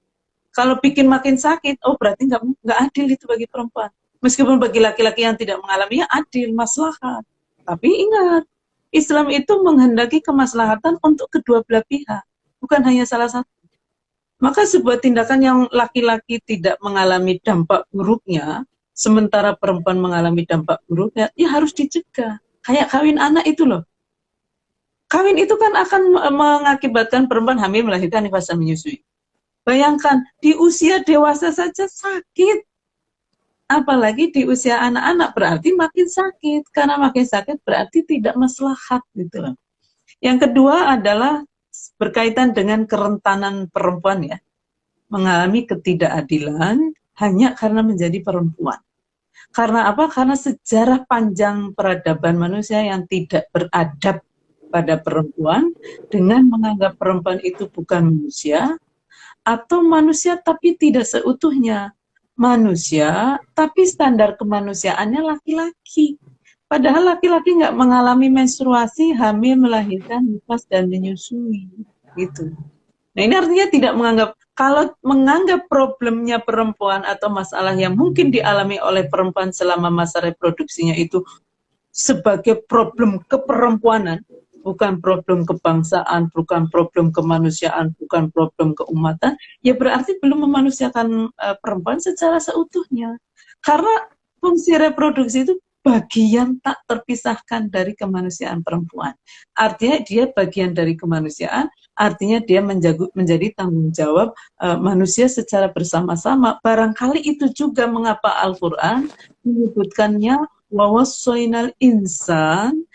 Kalau bikin makin sakit, oh berarti nggak adil itu bagi perempuan. Meskipun bagi laki-laki yang tidak mengalaminya adil, maslahat. Tapi ingat, Islam itu menghendaki kemaslahatan untuk kedua belah pihak, bukan hanya salah satu. Maka sebuah tindakan yang laki-laki tidak mengalami dampak buruknya, sementara perempuan mengalami dampak buruknya, ya harus dicegah. Kayak kawin anak itu loh. Kawin itu kan akan mengakibatkan perempuan hamil, melahirkan, nifas dan menyusui. Bayangkan, di usia dewasa saja sakit. Apalagi di usia anak-anak, berarti makin sakit. Karena makin sakit berarti tidak maslahat gitu loh. Yang kedua adalah berkaitan dengan kerentanan perempuan ya. Mengalami ketidakadilan hanya karena menjadi perempuan. Karena apa? Karena sejarah panjang peradaban manusia yang tidak beradab pada perempuan dengan menganggap perempuan itu bukan manusia, atau manusia tapi tidak seutuhnya manusia, tapi standar kemanusiaannya laki-laki. Padahal laki-laki nggak mengalami menstruasi, hamil, melahirkan, nifas, dan menyusui. Gitu. Nah, ini artinya tidak menganggap, kalau menganggap problemnya perempuan atau masalah yang mungkin dialami oleh perempuan selama masa reproduksinya itu sebagai problem keperempuanan, bukan problem kebangsaan, bukan problem kemanusiaan, bukan problem keumatan, ya berarti belum memanusiakan perempuan secara seutuhnya. Karena fungsi reproduksi itu bagian tak terpisahkan dari kemanusiaan perempuan. Artinya dia bagian dari kemanusiaan, artinya dia menjadi tanggung jawab manusia secara bersama-sama. Barangkali itu juga mengapa Al-Quran menyebutkannya wawassoinal insan,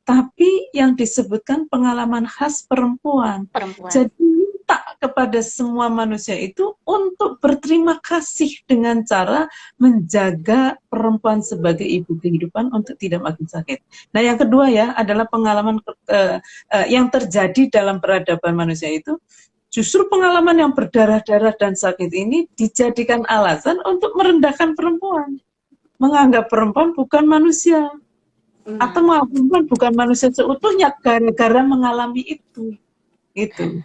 tapi yang disebutkan pengalaman khas perempuan. Jadi minta kepada semua manusia itu untuk berterima kasih dengan cara menjaga perempuan sebagai ibu kehidupan untuk tidak makin sakit. Nah, yang kedua ya adalah pengalaman yang terjadi dalam peradaban manusia itu, justru pengalaman yang berdarah-darah dan sakit ini dijadikan alasan untuk merendahkan perempuan, menganggap perempuan bukan manusia. Atau perempuan bukan manusia seutuhnya gara-gara mengalami itu, gitu.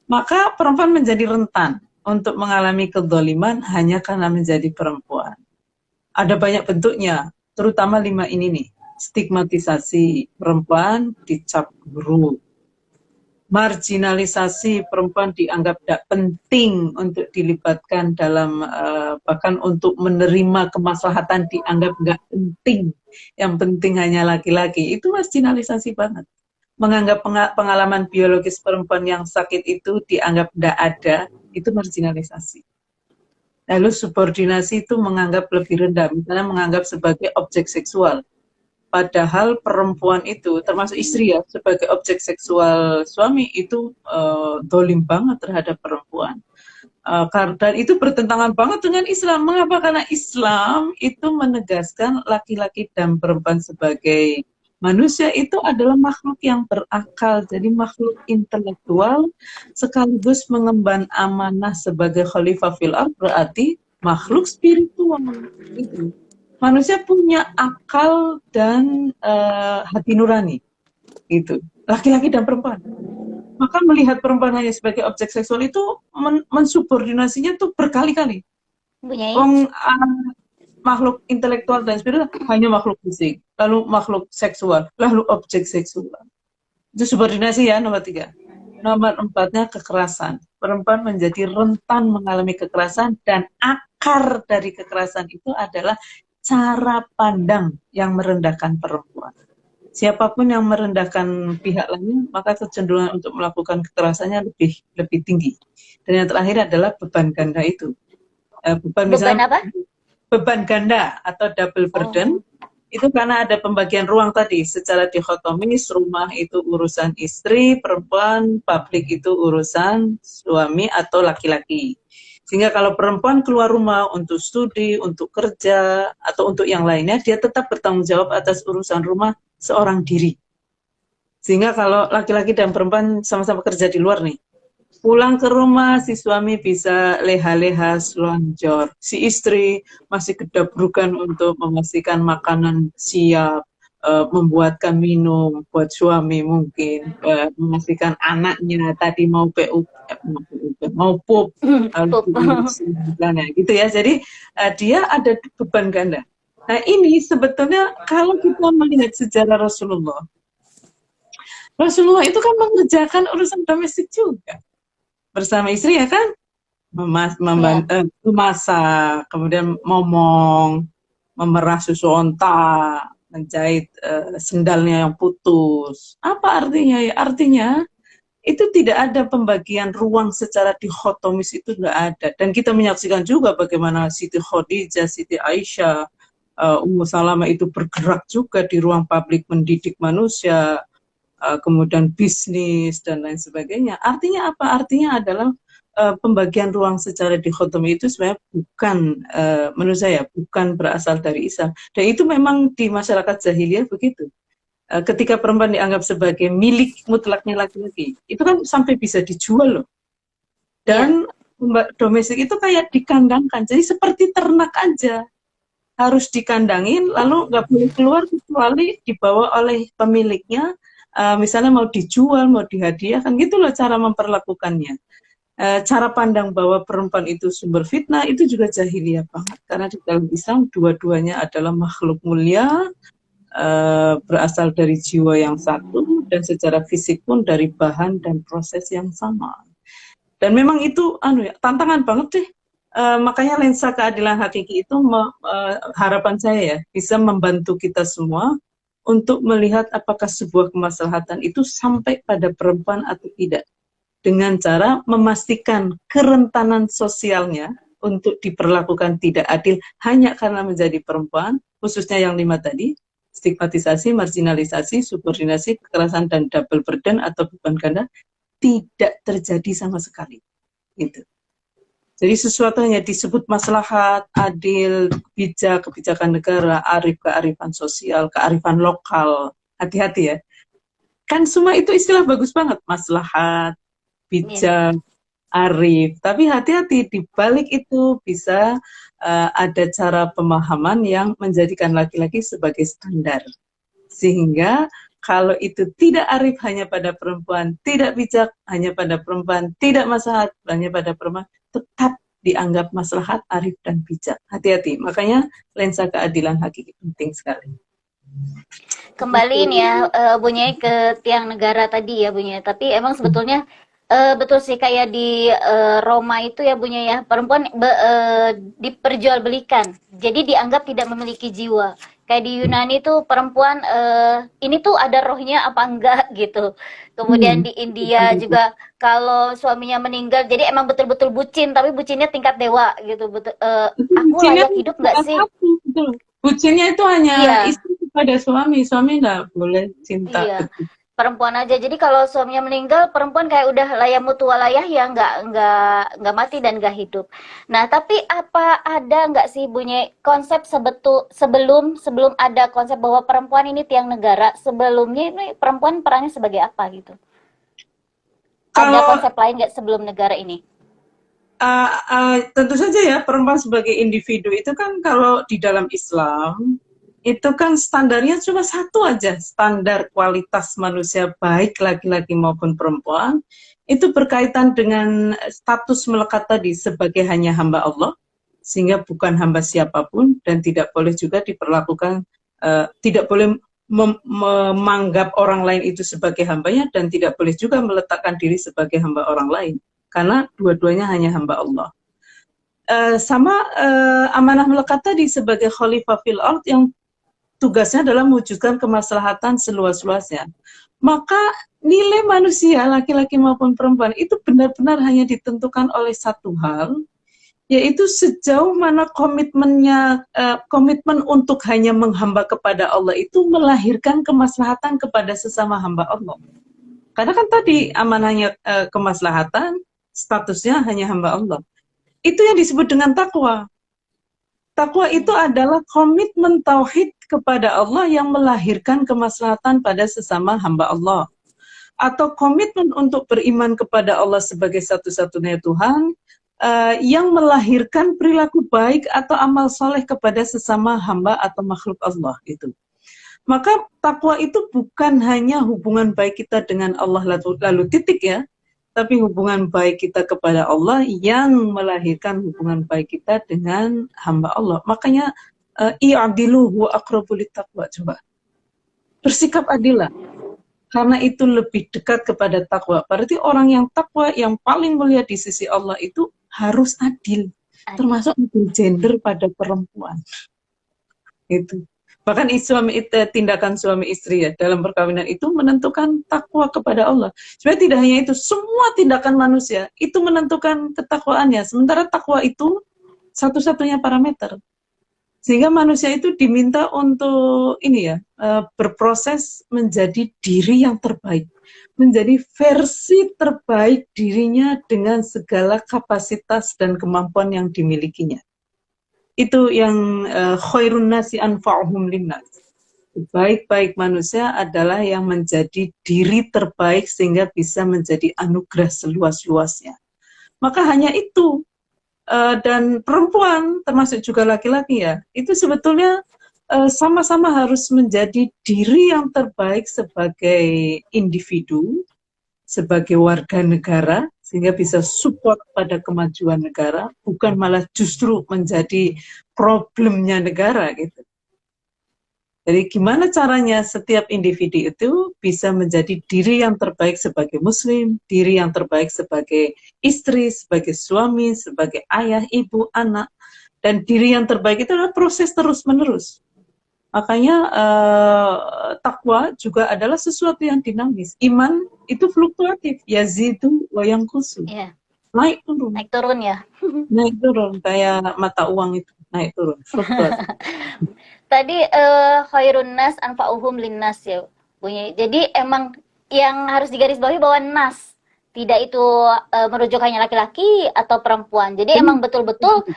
Maka perempuan menjadi rentan untuk mengalami kezaliman hanya karena menjadi perempuan. Ada banyak bentuknya, terutama 5 ini nih. Stigmatisasi perempuan dicap buruk, marginalisasi perempuan dianggap tidak penting untuk dilibatkan dalam bahkan untuk menerima kemaslahatan dianggap nggak penting, yang penting hanya laki-laki. Itu marginalisasi banget. Menganggap pengalaman biologis perempuan yang sakit itu dianggap tidak ada, itu marginalisasi. Lalu subordinasi itu menganggap lebih rendah, misalnya menganggap sebagai objek seksual. Padahal perempuan itu, termasuk istri ya, sebagai objek seksual suami itu dolim banget terhadap perempuan. Dan itu bertentangan banget dengan Islam. Mengapa? Karena Islam itu menegaskan laki-laki dan perempuan sebagai manusia itu adalah makhluk yang berakal, jadi makhluk intelektual sekaligus mengemban amanah sebagai khalifah fil ardh, berarti makhluk spiritual. Gitu. Manusia punya akal dan hati nurani, gitu. Laki-laki dan perempuan. Maka melihat perempuan hanya sebagai objek seksual itu mensubordinasinya tuh berkali-kali. Makhluk intelektual dan spiritual hanya makhluk fisik, lalu makhluk seksual, lalu objek seksual. Itu subordinasi ya, nomor 3. Nomor 4-nya kekerasan. Perempuan menjadi rentan mengalami kekerasan, dan akar dari kekerasan itu adalah cara pandang yang merendahkan perempuan. Siapapun yang merendahkan pihak lainnya, maka kecenderungan untuk melakukan kekerasannya lebih tinggi. Dan yang terakhir adalah beban ganda itu. Beban apa? Beban ganda atau double burden. Itu karena ada pembagian ruang tadi secara dikotomis, rumah itu urusan istri, perempuan, publik itu urusan suami atau laki-laki. Sehingga kalau perempuan keluar rumah untuk studi, untuk kerja, atau untuk yang lainnya, dia tetap bertanggung jawab atas urusan rumah seorang diri. Sehingga kalau laki-laki dan perempuan sama-sama kerja di luar nih, pulang ke rumah si suami bisa leha-leha selonjor, si istri masih kedabrukan untuk memastikan makanan siap, membuatkan minum buat suami mungkin, memastikan anaknya tadi mau pup, gitu ya. Jadi dia ada beban ganda. Nah ini sebetulnya kalau kita melihat sejarah Rasulullah itu kan mengerjakan urusan domestik juga bersama istri ya kan, memasak, kemudian ngomong, memerah susu onta, menjahit sendalnya yang putus. Apa artinya ya? Artinya itu tidak ada pembagian ruang secara dikotomis, itu tidak ada. Dan kita menyaksikan juga bagaimana Siti Khadijah, Siti Aisyah, Ummu Salamah itu bergerak juga di ruang publik mendidik manusia, kemudian bisnis dan lain sebagainya. Artinya apa? Artinya adalah pembagian ruang secara dikotomi itu sebenarnya bukan, menurut saya bukan berasal dari Islam. Dan itu memang di masyarakat jahiliyah begitu. Ketika perempuan dianggap sebagai milik mutlaknya laki-laki, itu kan sampai bisa dijual loh. Dan domestik itu kayak dikandangkan, jadi seperti ternak aja, harus dikandangin, lalu nggak boleh keluar kecuali dibawa oleh pemiliknya. Misalnya mau dijual, mau dihadiahkan, gitu loh cara memperlakukannya. cara pandang bahwa perempuan itu sumber fitnah itu juga jahiliyah banget, karena di dalam Islam dua-duanya adalah makhluk mulia, berasal dari jiwa yang satu, dan secara fisik pun dari bahan dan proses yang sama. Dan memang itu tantangan banget deh. Makanya lensa keadilan hakiki itu harapan saya ya bisa membantu kita semua untuk melihat apakah sebuah kemaslahatan itu sampai pada perempuan atau tidak, dengan cara memastikan kerentanan sosialnya untuk diperlakukan tidak adil hanya karena menjadi perempuan, khususnya yang 5 tadi, stigmatisasi, marginalisasi, subordinasi, kekerasan, dan double burden atau beban ganda, tidak terjadi sama sekali. Gitu. Jadi sesuatu hanya disebut maslahat, adil, bijak, kebijakan negara, arif, kearifan sosial, kearifan lokal. Hati-hati ya. Kan semua itu istilah bagus banget. Maslahat, bijak, arif. Tapi hati-hati, di balik itu bisa ada cara pemahaman yang menjadikan laki-laki sebagai standar. Sehingga kalau itu tidak arif hanya pada perempuan, tidak bijak hanya pada perempuan, tidak maslahat hanya pada perempuan, tetap dianggap maslahat, arif, dan bijak. Hati-hati. Makanya lensa keadilan hakiki penting sekali. Kembali nih ya, Bunyai ke tiang negara tadi ya Bunyai. Tapi emang sebetulnya betul sih kayak di Roma itu ya Bunyai ya, perempuan diperjualbelikan. Jadi dianggap tidak memiliki jiwa. Kayak di Yunani tuh perempuan ini tuh ada rohnya apa enggak gitu. Kemudian di India juga kalau suaminya meninggal, jadi emang betul-betul bucin, tapi bucinnya tingkat dewa gitu. Betul, aku layak hidup nggak sih? Betul. Bucinnya itu hanya Iya. istri kepada suami nggak boleh cinta. Iya, perempuan aja. Jadi kalau suaminya meninggal, perempuan kayak udah layah mutu walayah ya nggak mati dan nggak hidup. Nah, tapi apa ada nggak sih Bunyi konsep sebelum ada konsep bahwa perempuan ini tiang negara, sebelumnya ini perempuan perannya sebagai apa gitu? Ada konsep lain nggak sebelum negara ini? Tentu saja ya, perempuan sebagai individu itu kan kalau di dalam Islam itu kan standarnya cuma satu aja, standar kualitas manusia baik laki-laki maupun perempuan itu berkaitan dengan status melekat tadi sebagai hanya hamba Allah, sehingga bukan hamba siapapun dan tidak boleh juga diperlakukan, tidak boleh menganggap orang lain itu sebagai hambanya dan tidak boleh juga meletakkan diri sebagai hamba orang lain, karena dua-duanya hanya hamba Allah. Amanah melekat tadi sebagai khalifah fil ard yang tugasnya adalah mewujudkan kemaslahatan seluas-luasnya. Maka nilai manusia, laki-laki maupun perempuan, itu benar-benar hanya ditentukan oleh satu hal, yaitu sejauh mana komitmen untuk hanya menghamba kepada Allah itu melahirkan kemaslahatan kepada sesama hamba Allah. Karena kan tadi amanahnya kemaslahatan, statusnya hanya hamba Allah. Itu yang disebut dengan takwa. Takwa itu adalah komitmen tauhid kepada Allah yang melahirkan kemaslahatan pada sesama hamba Allah. Atau komitmen untuk beriman kepada Allah sebagai satu-satunya Tuhan yang melahirkan perilaku baik atau amal soleh kepada sesama hamba atau makhluk Allah itu. Maka takwa itu bukan hanya hubungan baik kita dengan Allah lalu titik ya, tapi hubungan baik kita kepada Allah yang melahirkan hubungan baik kita dengan hamba Allah. Makanya i'adilu wa aqrabu littaqwa, coba. Bersikap adillah. Karena itu lebih dekat kepada takwa. Berarti orang yang takwa yang paling mulia di sisi Allah itu harus adil. Termasuk adil gender pada perempuan. Itu. Bahkan tindakan suami istri ya dalam perkawinan itu menentukan takwa kepada Allah. Sebenarnya tidak hanya itu, semua tindakan manusia itu menentukan ketakwaannya. Sementara takwa itu satu-satunya parameter. Sehingga manusia itu diminta untuk berproses menjadi diri yang terbaik, menjadi versi terbaik dirinya dengan segala kapasitas dan kemampuan yang dimilikinya. Itu yang khairun nasi anfa'uhum linnas. Baik-baik manusia adalah yang menjadi diri terbaik sehingga bisa menjadi anugerah seluas-luasnya. Maka hanya itu. Dan perempuan, termasuk juga laki-laki ya, itu sebetulnya sama-sama harus menjadi diri yang terbaik sebagai individu, sebagai warga negara, sehingga bisa support pada kemajuan negara, bukan malah justru menjadi problemnya negara gitu. Jadi gimana caranya setiap individu itu bisa menjadi diri yang terbaik sebagai muslim, diri yang terbaik sebagai istri, sebagai suami, sebagai ayah, ibu, anak, dan diri yang terbaik itu adalah proses terus-menerus. Makanya takwa juga adalah sesuatu yang dinamis. Iman itu fluktuatif, yazidu wa yanqusu. Iya, Naik turun, naik turun ya. naik turun kayak mata uang itu naik turun, fluktuatif. Tadi khairun nas anfa'uhum linnas ya bunyi. Jadi emang yang harus digarisbawahi bahwa nas tidak itu merujuk hanya laki-laki atau perempuan. Jadi emang betul-betul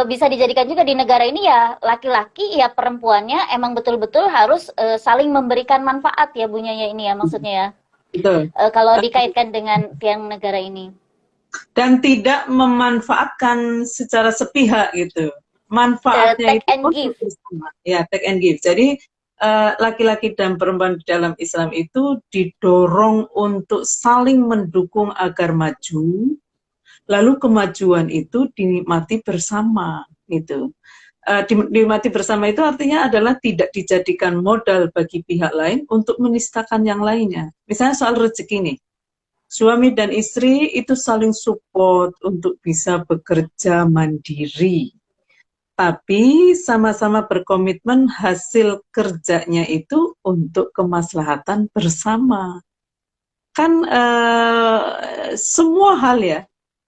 bisa dijadikan juga di negara ini ya laki-laki ya perempuannya emang betul-betul harus saling memberikan manfaat ya bunyanya ini ya maksudnya ya. Betul. Kalau dikaitkan dengan tiang negara ini. Dan tidak memanfaatkan secara sepihak gitu. Manfaatnya Take itu and untuk give. bersama. Ya, take and give. Jadi laki-laki dan perempuan di dalam Islam itu didorong untuk saling mendukung agar maju, lalu kemajuan itu dinikmati bersama gitu. Dinikmati bersama itu artinya adalah tidak dijadikan modal bagi pihak lain untuk menistakan yang lainnya. Misalnya soal rezeki nih. Suami dan istri itu saling support untuk bisa bekerja mandiri. Tapi sama-sama berkomitmen hasil kerjanya itu untuk kemaslahatan bersama. Kan semua hal ya,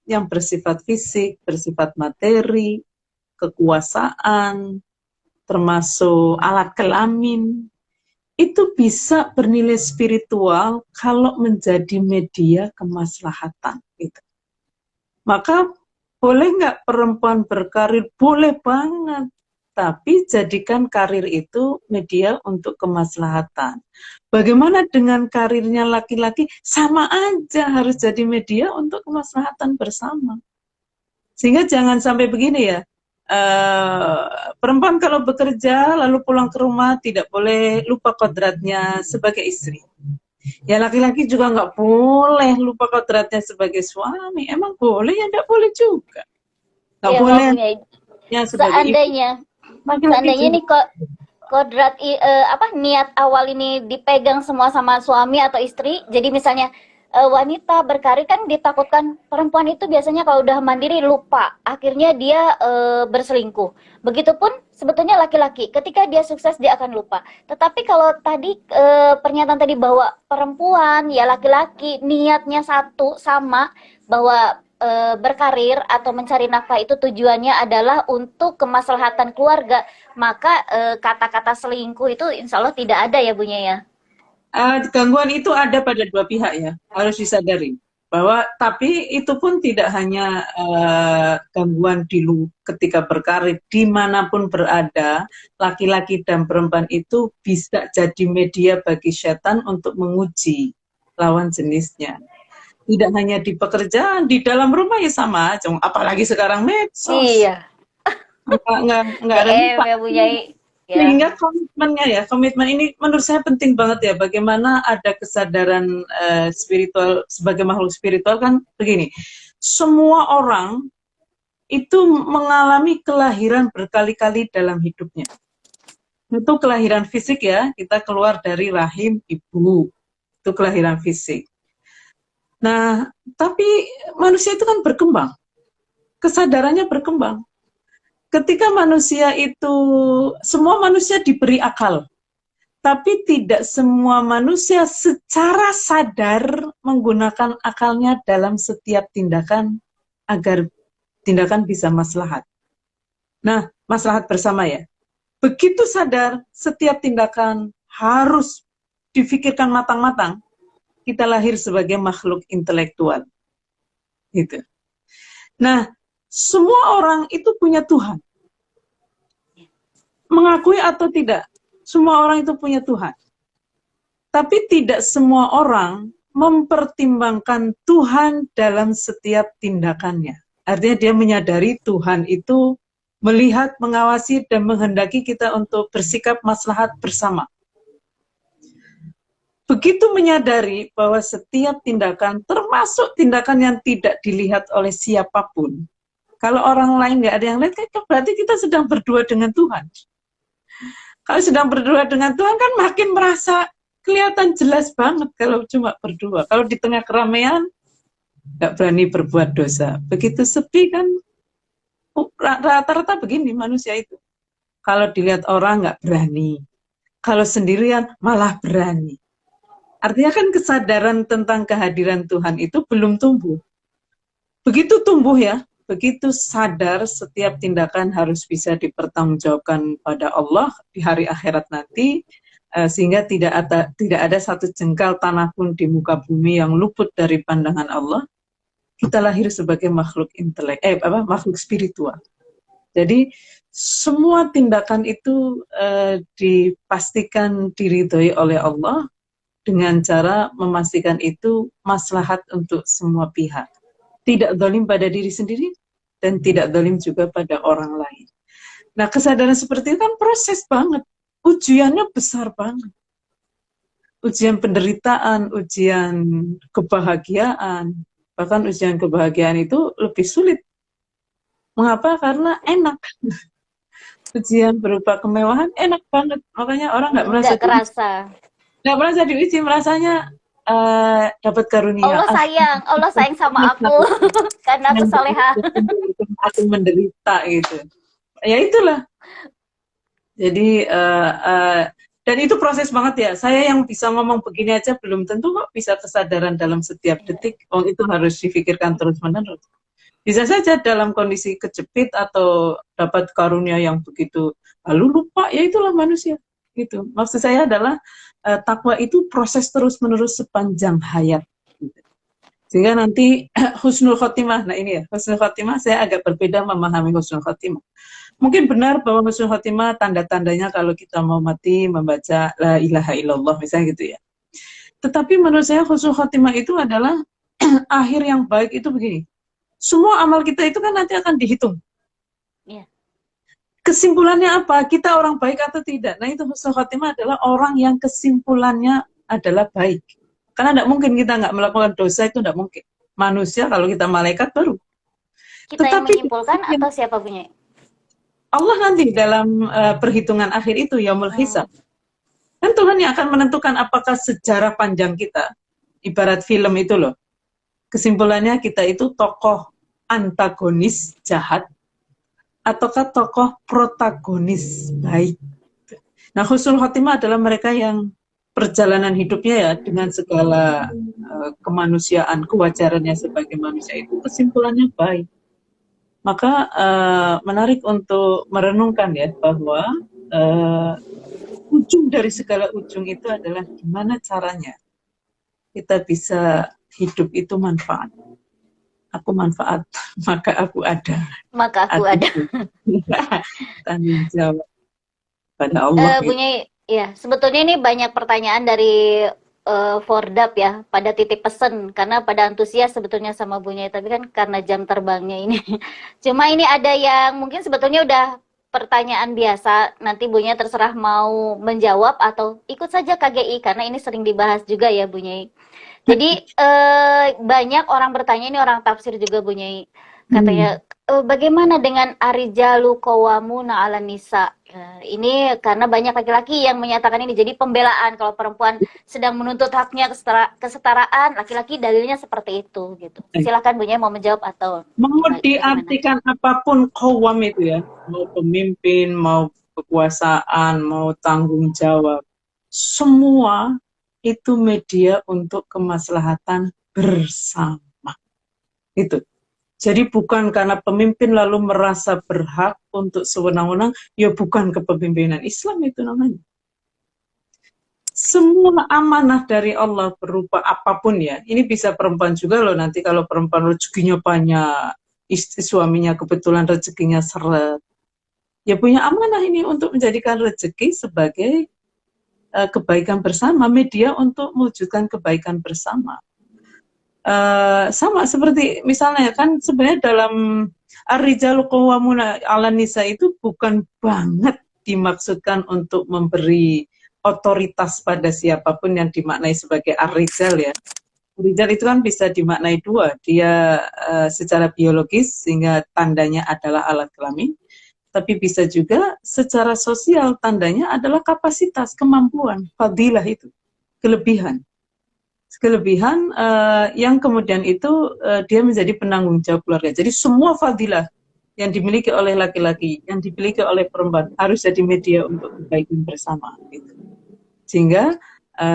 yang bersifat fisik, bersifat materi, kekuasaan, termasuk alat kelamin, itu bisa bernilai spiritual kalau menjadi media kemaslahatan. Gitu. Maka boleh nggak perempuan berkarir? Boleh banget. Tapi jadikan karir itu media untuk kemaslahatan. Bagaimana dengan karirnya laki-laki? Sama aja harus jadi media untuk kemaslahatan bersama. Sehingga jangan sampai begini ya, perempuan kalau bekerja lalu pulang ke rumah tidak boleh lupa kodratnya sebagai istri. Ya laki-laki juga nggak boleh lupa kodratnya sebagai suami. Emang boleh ya nggak boleh juga. Nggak Iya, boleh punya ya sebagai ibu. seandainya Laki-laki seandainya juga. nih kok kodrat apa niat awal ini dipegang semua sama suami atau istri. Jadi misalnya wanita berkarir kan ditakutkan perempuan itu biasanya kalau udah mandiri lupa, akhirnya dia berselingkuh. Begitupun sebetulnya laki-laki, ketika dia sukses dia akan lupa. Tetapi kalau tadi pernyataan tadi bahwa perempuan ya laki-laki niatnya satu sama bahwa berkarir atau mencari nafkah itu tujuannya adalah untuk kemaslahatan keluarga, maka kata-kata selingkuh itu insya Allah tidak ada ya Bunya ya. Gangguan itu ada pada dua pihak ya, harus disadari bahwa tapi itu pun tidak hanya gangguan ketika berkarir, dimanapun berada, laki-laki dan perempuan itu bisa jadi media bagi setan untuk menguji lawan jenisnya. Tidak hanya di pekerjaan, di dalam rumah ya sama aja, apalagi sekarang medsos. Iya, Nggak ada DM lupa. ya Bunya ya. Sehingga komitmennya ya, komitmen ini menurut saya penting banget ya. Bagaimana ada kesadaran spiritual sebagai makhluk spiritual kan begini. Semua orang itu mengalami kelahiran berkali-kali dalam hidupnya. Itu kelahiran fisik ya, kita keluar dari rahim ibu. Itu kelahiran fisik. Nah, tapi manusia itu kan berkembang. Kesadarannya berkembang. Ketika manusia itu, semua manusia diberi akal, tapi tidak semua manusia secara sadar menggunakan akalnya dalam setiap tindakan agar tindakan bisa maslahat. Nah, maslahat bersama ya. Begitu sadar, setiap tindakan harus difikirkan matang-matang. Kita lahir sebagai makhluk intelektual. Gitu. Nah, semua orang itu punya Tuhan. Mengakui atau tidak, semua orang itu punya Tuhan. Tapi tidak semua orang mempertimbangkan Tuhan dalam setiap tindakannya. Artinya dia menyadari Tuhan itu melihat, mengawasi, dan menghendaki kita untuk bersikap maslahat bersama. begitu menyadari bahwa setiap tindakan, termasuk tindakan yang tidak dilihat oleh siapapun, kalau orang lain nggak ada yang lihat, kan berarti kita sedang berdua dengan Tuhan. Kalau sedang berdua dengan Tuhan kan makin merasa kelihatan jelas banget kalau cuma berdua. Kalau di tengah keramaian, nggak berani berbuat dosa. Begitu sepi kan, rata-rata begini manusia itu. Kalau dilihat orang nggak berani. Kalau sendirian malah berani. Artinya kan kesadaran tentang kehadiran Tuhan itu belum tumbuh. Begitu tumbuh ya, begitu sadar setiap tindakan harus bisa dipertanggungjawabkan pada Allah di hari akhirat nanti, sehingga tidak ada satu jengkal tanah pun di muka bumi yang luput dari pandangan Allah. Kita lahir sebagai makhluk makhluk spiritual. Jadi semua tindakan itu dipastikan diridhoi oleh Allah dengan cara memastikan itu maslahat untuk semua pihak. Tidak zalim pada diri sendiri dan tidak zalim juga pada orang lain. Nah, kesadaran seperti itu kan proses banget. Ujiannya besar banget. Ujian penderitaan, ujian kebahagiaan. Bahkan ujian kebahagiaan itu lebih sulit. Mengapa? Karena enak. Ujian berupa kemewahan enak banget. Makanya orang nggak merasa Nggak kerasa. Nggak merasa diuji, merasanya dapat karunia. Allah sayang sama aku karena aku soleha. Aku menderita gitu. Ya itulah. Jadi dan itu proses banget ya. Saya yang bisa ngomong begini aja belum tentu kok bisa kesadaran dalam setiap detik. Oh, itu harus difikirkan terus-menerus. Bisa saja dalam kondisi kejepit atau dapat karunia yang begitu lalu lupa, ya itulah manusia. Gitu. Maksud saya adalah takwa itu proses terus-menerus sepanjang hayat. Gitu. Sehingga nanti husnul khotimah, nah ini ya, husnul khotimah saya agak berbeda memahami husnul khotimah. Mungkin benar bahwa husnul khotimah tanda-tandanya kalau kita mau mati membaca la ilaha illallah misalnya gitu ya. Tetapi menurut saya husnul khotimah itu adalah akhir yang baik itu begini. Semua amal kita itu kan nanti akan dihitung. Yeah. Kesimpulannya apa? Kita orang baik atau tidak? Nah itu husnul khotimah adalah orang yang kesimpulannya adalah baik. Karena tidak mungkin kita nggak melakukan dosa, itu tidak mungkin. Manusia kalau kita malaikat baru. Kita yang menyimpulkan atau siapa punya? Allah nanti dalam perhitungan akhir itu, yaumul hisab. Kan Tuhan yang akan menentukan apakah sejarah panjang kita, ibarat film itu loh. Kesimpulannya kita itu tokoh antagonis jahat, ataukah tokoh protagonis baik. Nah, husnul khotimah adalah mereka yang perjalanan hidupnya ya dengan segala kemanusiaan, kewajarannya sebagai manusia itu kesimpulannya baik. Maka menarik untuk merenungkan ya bahwa ujung dari segala ujung itu adalah gimana caranya kita bisa hidup itu manfaat. Aku manfaat, maka aku ada. Maka aku ada. Tanggung jawab pada Allah. Punya, ya sebetulnya ini banyak pertanyaan dari Fordap ya pada titip pesan karena pada antusias sebetulnya sama Bunya, tapi kan karena jam terbangnya ini. Cuma ini ada yang mungkin sebetulnya udah pertanyaan biasa, nanti Bunya terserah mau menjawab atau ikut saja KGI karena ini sering dibahas juga ya Bunya. Jadi banyak orang bertanya, ini orang tafsir juga Bunya. Katanya bagaimana dengan arijalu qawwamuna 'alan nisa? Ini karena banyak laki-laki yang menyatakan ini jadi pembelaan kalau perempuan sedang menuntut haknya kesetaraan, laki-laki dalilnya seperti itu gitu. Silakan Bunya mau menjawab atau mau diartikan apapun qawwam itu ya, mau pemimpin, mau kekuasaan, mau tanggung jawab, semua itu media untuk kemaslahatan bersama. Itu. Jadi bukan karena pemimpin lalu merasa berhak untuk sewenang-wenang, ya bukan kepemimpinan Islam itu namanya. Semua amanah dari Allah berupa apapun ya, ini bisa perempuan juga loh, nanti kalau perempuan rezekinya banyak, istri suaminya kebetulan rezekinya seret, ya punya amanah ini untuk menjadikan rezeki sebagai kebaikan bersama, media untuk mewujudkan kebaikan bersama. Sama seperti misalnya kan sebenarnya dalam ar-rijalu qawwamuna 'alan nisa itu bukan banget dimaksudkan untuk memberi otoritas pada siapapun yang dimaknai sebagai ar-rijal ya. Rijal itu kan bisa dimaknai dua, dia secara biologis sehingga tandanya adalah alat kelamin, tapi bisa juga secara sosial tandanya adalah kapasitas, kemampuan, fadilah itu, kelebihan. Kelebihan yang kemudian itu dia menjadi penanggung jawab keluarga. Jadi semua fadilah yang dimiliki oleh laki-laki, yang dimiliki oleh perempuan harus jadi media untuk kebaikan bersama. Gitu. Sehingga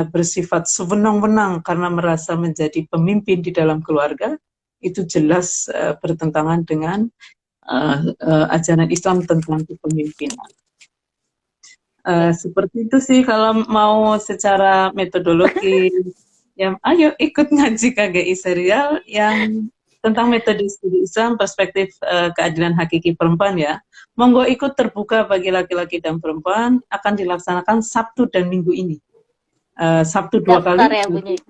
bersifat sewenang-wenang karena merasa menjadi pemimpin di dalam keluarga, itu jelas bertentangan dengan ajaran Islam tentang kepemimpinan. Seperti itu sih kalau mau secara metodologi. Ya, ayo ikut ngaji KGI serial yang tentang metode studi Islam perspektif keadilan hakiki perempuan ya. Monggo ikut, terbuka bagi laki-laki dan perempuan, akan dilaksanakan Sabtu dan Minggu ini. Sabtu 2 kali Daftar ya Bunyi.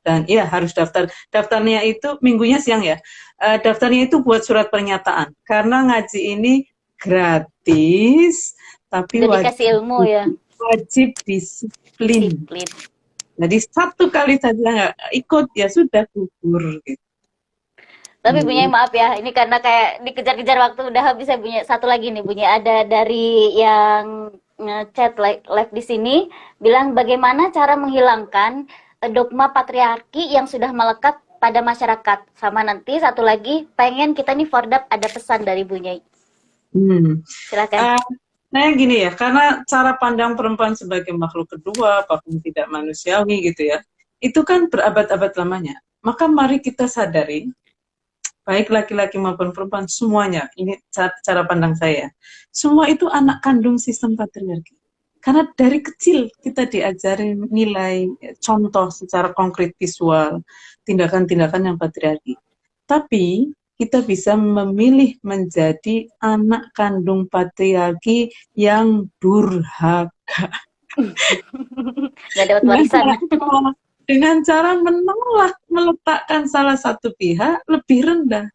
dan iya harus daftar. Daftarnya itu minggunya siang ya. Daftarnya itu buat surat pernyataan karena ngaji ini gratis tapi Udah dikasih ilmu ya. wajib disiplin. Disiplin. Jadi satu kali saja nggak ikut ya sudah gugur gitu. Tapi Bunyi maaf ya, ini karena kayak dikejar-kejar waktu udah habis ya Bunyi. Satu lagi nih Bunyi, ada dari yang ngechat live di sini bilang bagaimana cara menghilangkan dogma patriarki yang sudah melekat pada masyarakat. Sama nanti satu lagi pengen kita nih Fordap ada pesan dari Bunyi. Silakan. Nah gini ya, karena cara pandang perempuan sebagai makhluk kedua, bahkan tidak manusiawi gitu ya, itu kan berabad-abad lamanya. Maka mari kita sadari, baik laki-laki maupun perempuan, semuanya, ini cara pandang saya, semua itu anak kandung sistem patriarki. Karena dari kecil kita diajari nilai, contoh secara konkret visual, tindakan-tindakan yang patriarki. Tapi kita bisa memilih menjadi anak kandung patriarki yang durhaka. Gak dapat warisan. Dengan cara menolak meletakkan salah satu pihak lebih rendah.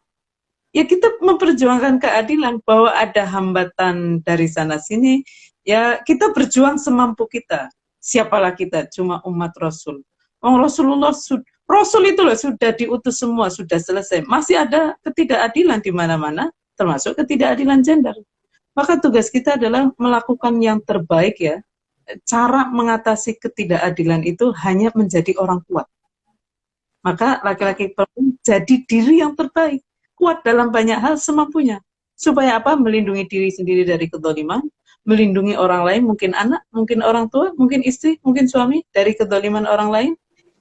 Ya kita memperjuangkan keadilan bahwa ada hambatan dari sana sini. Ya kita berjuang semampu kita. Siapalah kita? Cuma umat Rasul. Rasul itu loh sudah diutus semua, sudah selesai. Masih ada ketidakadilan di mana-mana, termasuk ketidakadilan gender. Maka tugas kita adalah melakukan yang terbaik ya. Cara mengatasi ketidakadilan itu hanya menjadi orang kuat. Maka laki-laki perempuan jadi diri yang terbaik. Kuat dalam banyak hal semampunya. Supaya apa? Melindungi diri sendiri dari kezaliman, melindungi orang lain, mungkin anak, mungkin orang tua, mungkin istri, mungkin suami, dari kezaliman orang lain,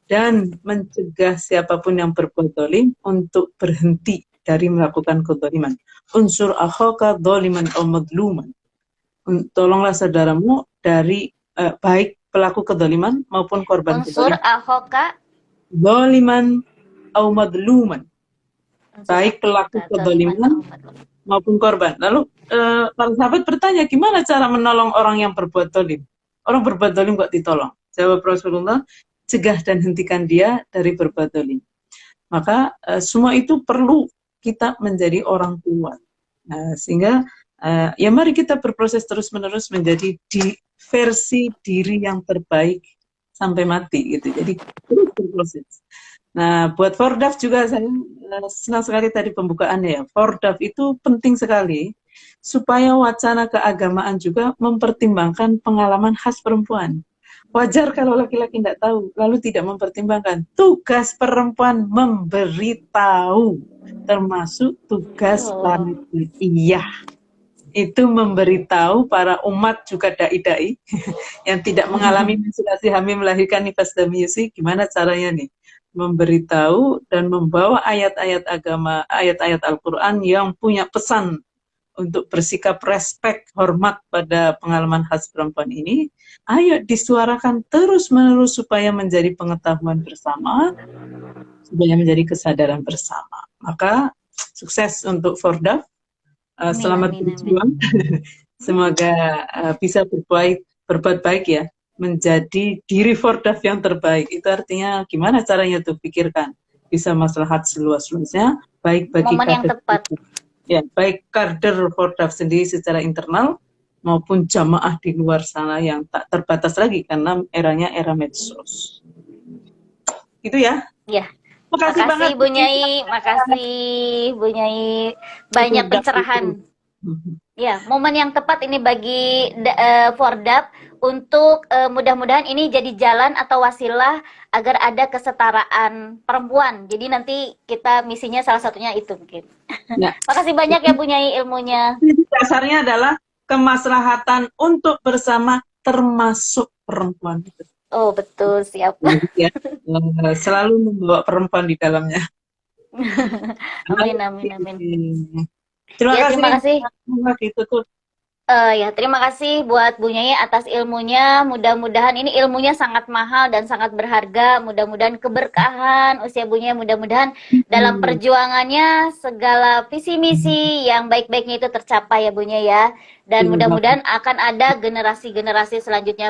dan mencegah siapapun yang berbuat zalim untuk berhenti dari melakukan kezaliman. Unsur akhaka zaliman aw madluman. Tolonglah saudaramu dari baik pelaku kezaliman maupun korban Unsur kezaliman. ahoka Zaliman aw madluman. Baik pelaku kezaliman maupun korban. Lalu para sahabat bertanya, gimana cara menolong orang yang berbuat zalim? Orang berbuat zalim kok ditolong? Jawab Rasulullah, cegah dan hentikan dia dari berbuat zalim. Maka semua itu perlu kita menjadi orang kuat. Sehingga ya mari kita berproses terus-menerus menjadi versi diri yang terbaik sampai mati gitu. Jadi terus berproses. Nah, buat Fordaf juga saya senang sekali tadi pembukaannya ya. Fordaf itu penting sekali supaya wacana keagamaan juga mempertimbangkan pengalaman khas perempuan. Wajar kalau laki-laki tidak tahu, lalu tidak mempertimbangkan. Tugas perempuan memberitahu, termasuk tugas panitia. Itu memberitahu para umat juga dai-dai yang tidak mengalami menstruasi hamil melahirkan nifas dan menyusui, gimana caranya nih? Memberitahu dan membawa ayat-ayat agama, ayat-ayat Al-Quran yang punya pesan untuk bersikap respek, hormat pada pengalaman khas perempuan ini. Ayo disuarakan terus-menerus supaya menjadi pengetahuan bersama, supaya menjadi kesadaran bersama. Maka sukses untuk Fordaf. Selamat berjuang. Semoga bisa berbuat baik ya, menjadi diri Fordaf yang terbaik. Itu artinya gimana caranya tuh, pikirkan. Bisa maslahat seluas-luasnya, baik bagi momen yang tepat. Ya, baik kader Fordaf sendiri secara internal maupun jamaah di luar sana yang tak terbatas lagi karena eranya era medsos. Gitu ya. Ya, Makasih banget. makasih Bu Nyai, makasih Bu Nyai, banyak pencerahan. Ya, momen yang tepat ini bagi Fordap untuk mudah-mudahan ini jadi jalan atau wasilah agar ada kesetaraan perempuan. Jadi nanti kita misinya salah satunya itu mungkin. Ya. Makasih banyak ya Bu Nyai ilmunya. Dasarnya adalah kemaslahatan untuk bersama termasuk perempuan. Oh betul, siap. Ya, selalu membawa perempuan di dalamnya. Amin, amin, amin. Terima Ya, kasih. terima kasih. Gitu tuh. Ya, terima kasih buat Bu Nyai atas ilmunya. Mudah-mudahan ini ilmunya sangat mahal dan sangat berharga. Mudah-mudahan keberkahan usia Bu Nyai. Mudah-mudahan dalam perjuangannya segala visi misi yang baik-baiknya itu tercapai ya Bu Nyai ya. Dan mudah-mudahan akan ada generasi-generasi selanjutnya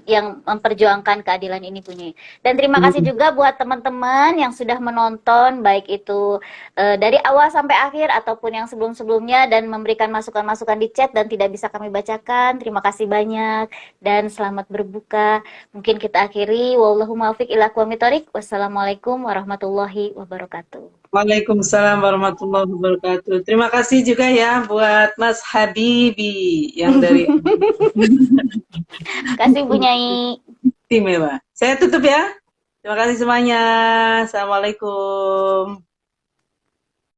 yang memperjuangkan keadilan ini Bu Nyai. Dan terima kasih juga buat teman-teman yang sudah menonton baik itu dari awal sampai akhir ataupun yang sebelum-sebelumnya dan memberikan masukan-masukan di chat dan tidak bisa kami bacakan. Terima kasih banyak dan selamat berbuka. Mungkin kita akhiri. Wallahu muwaffiq ila aqwamit thoriq. Wassalamualaikum warahmatullahi wabarakatuh. Waalaikumsalam warahmatullahi wabarakatuh. Terima kasih juga ya buat Mas Habibi yang dari kasih Bu Nyai. Istimewa. Saya tutup ya. Terima kasih semuanya. Assalamualaikum.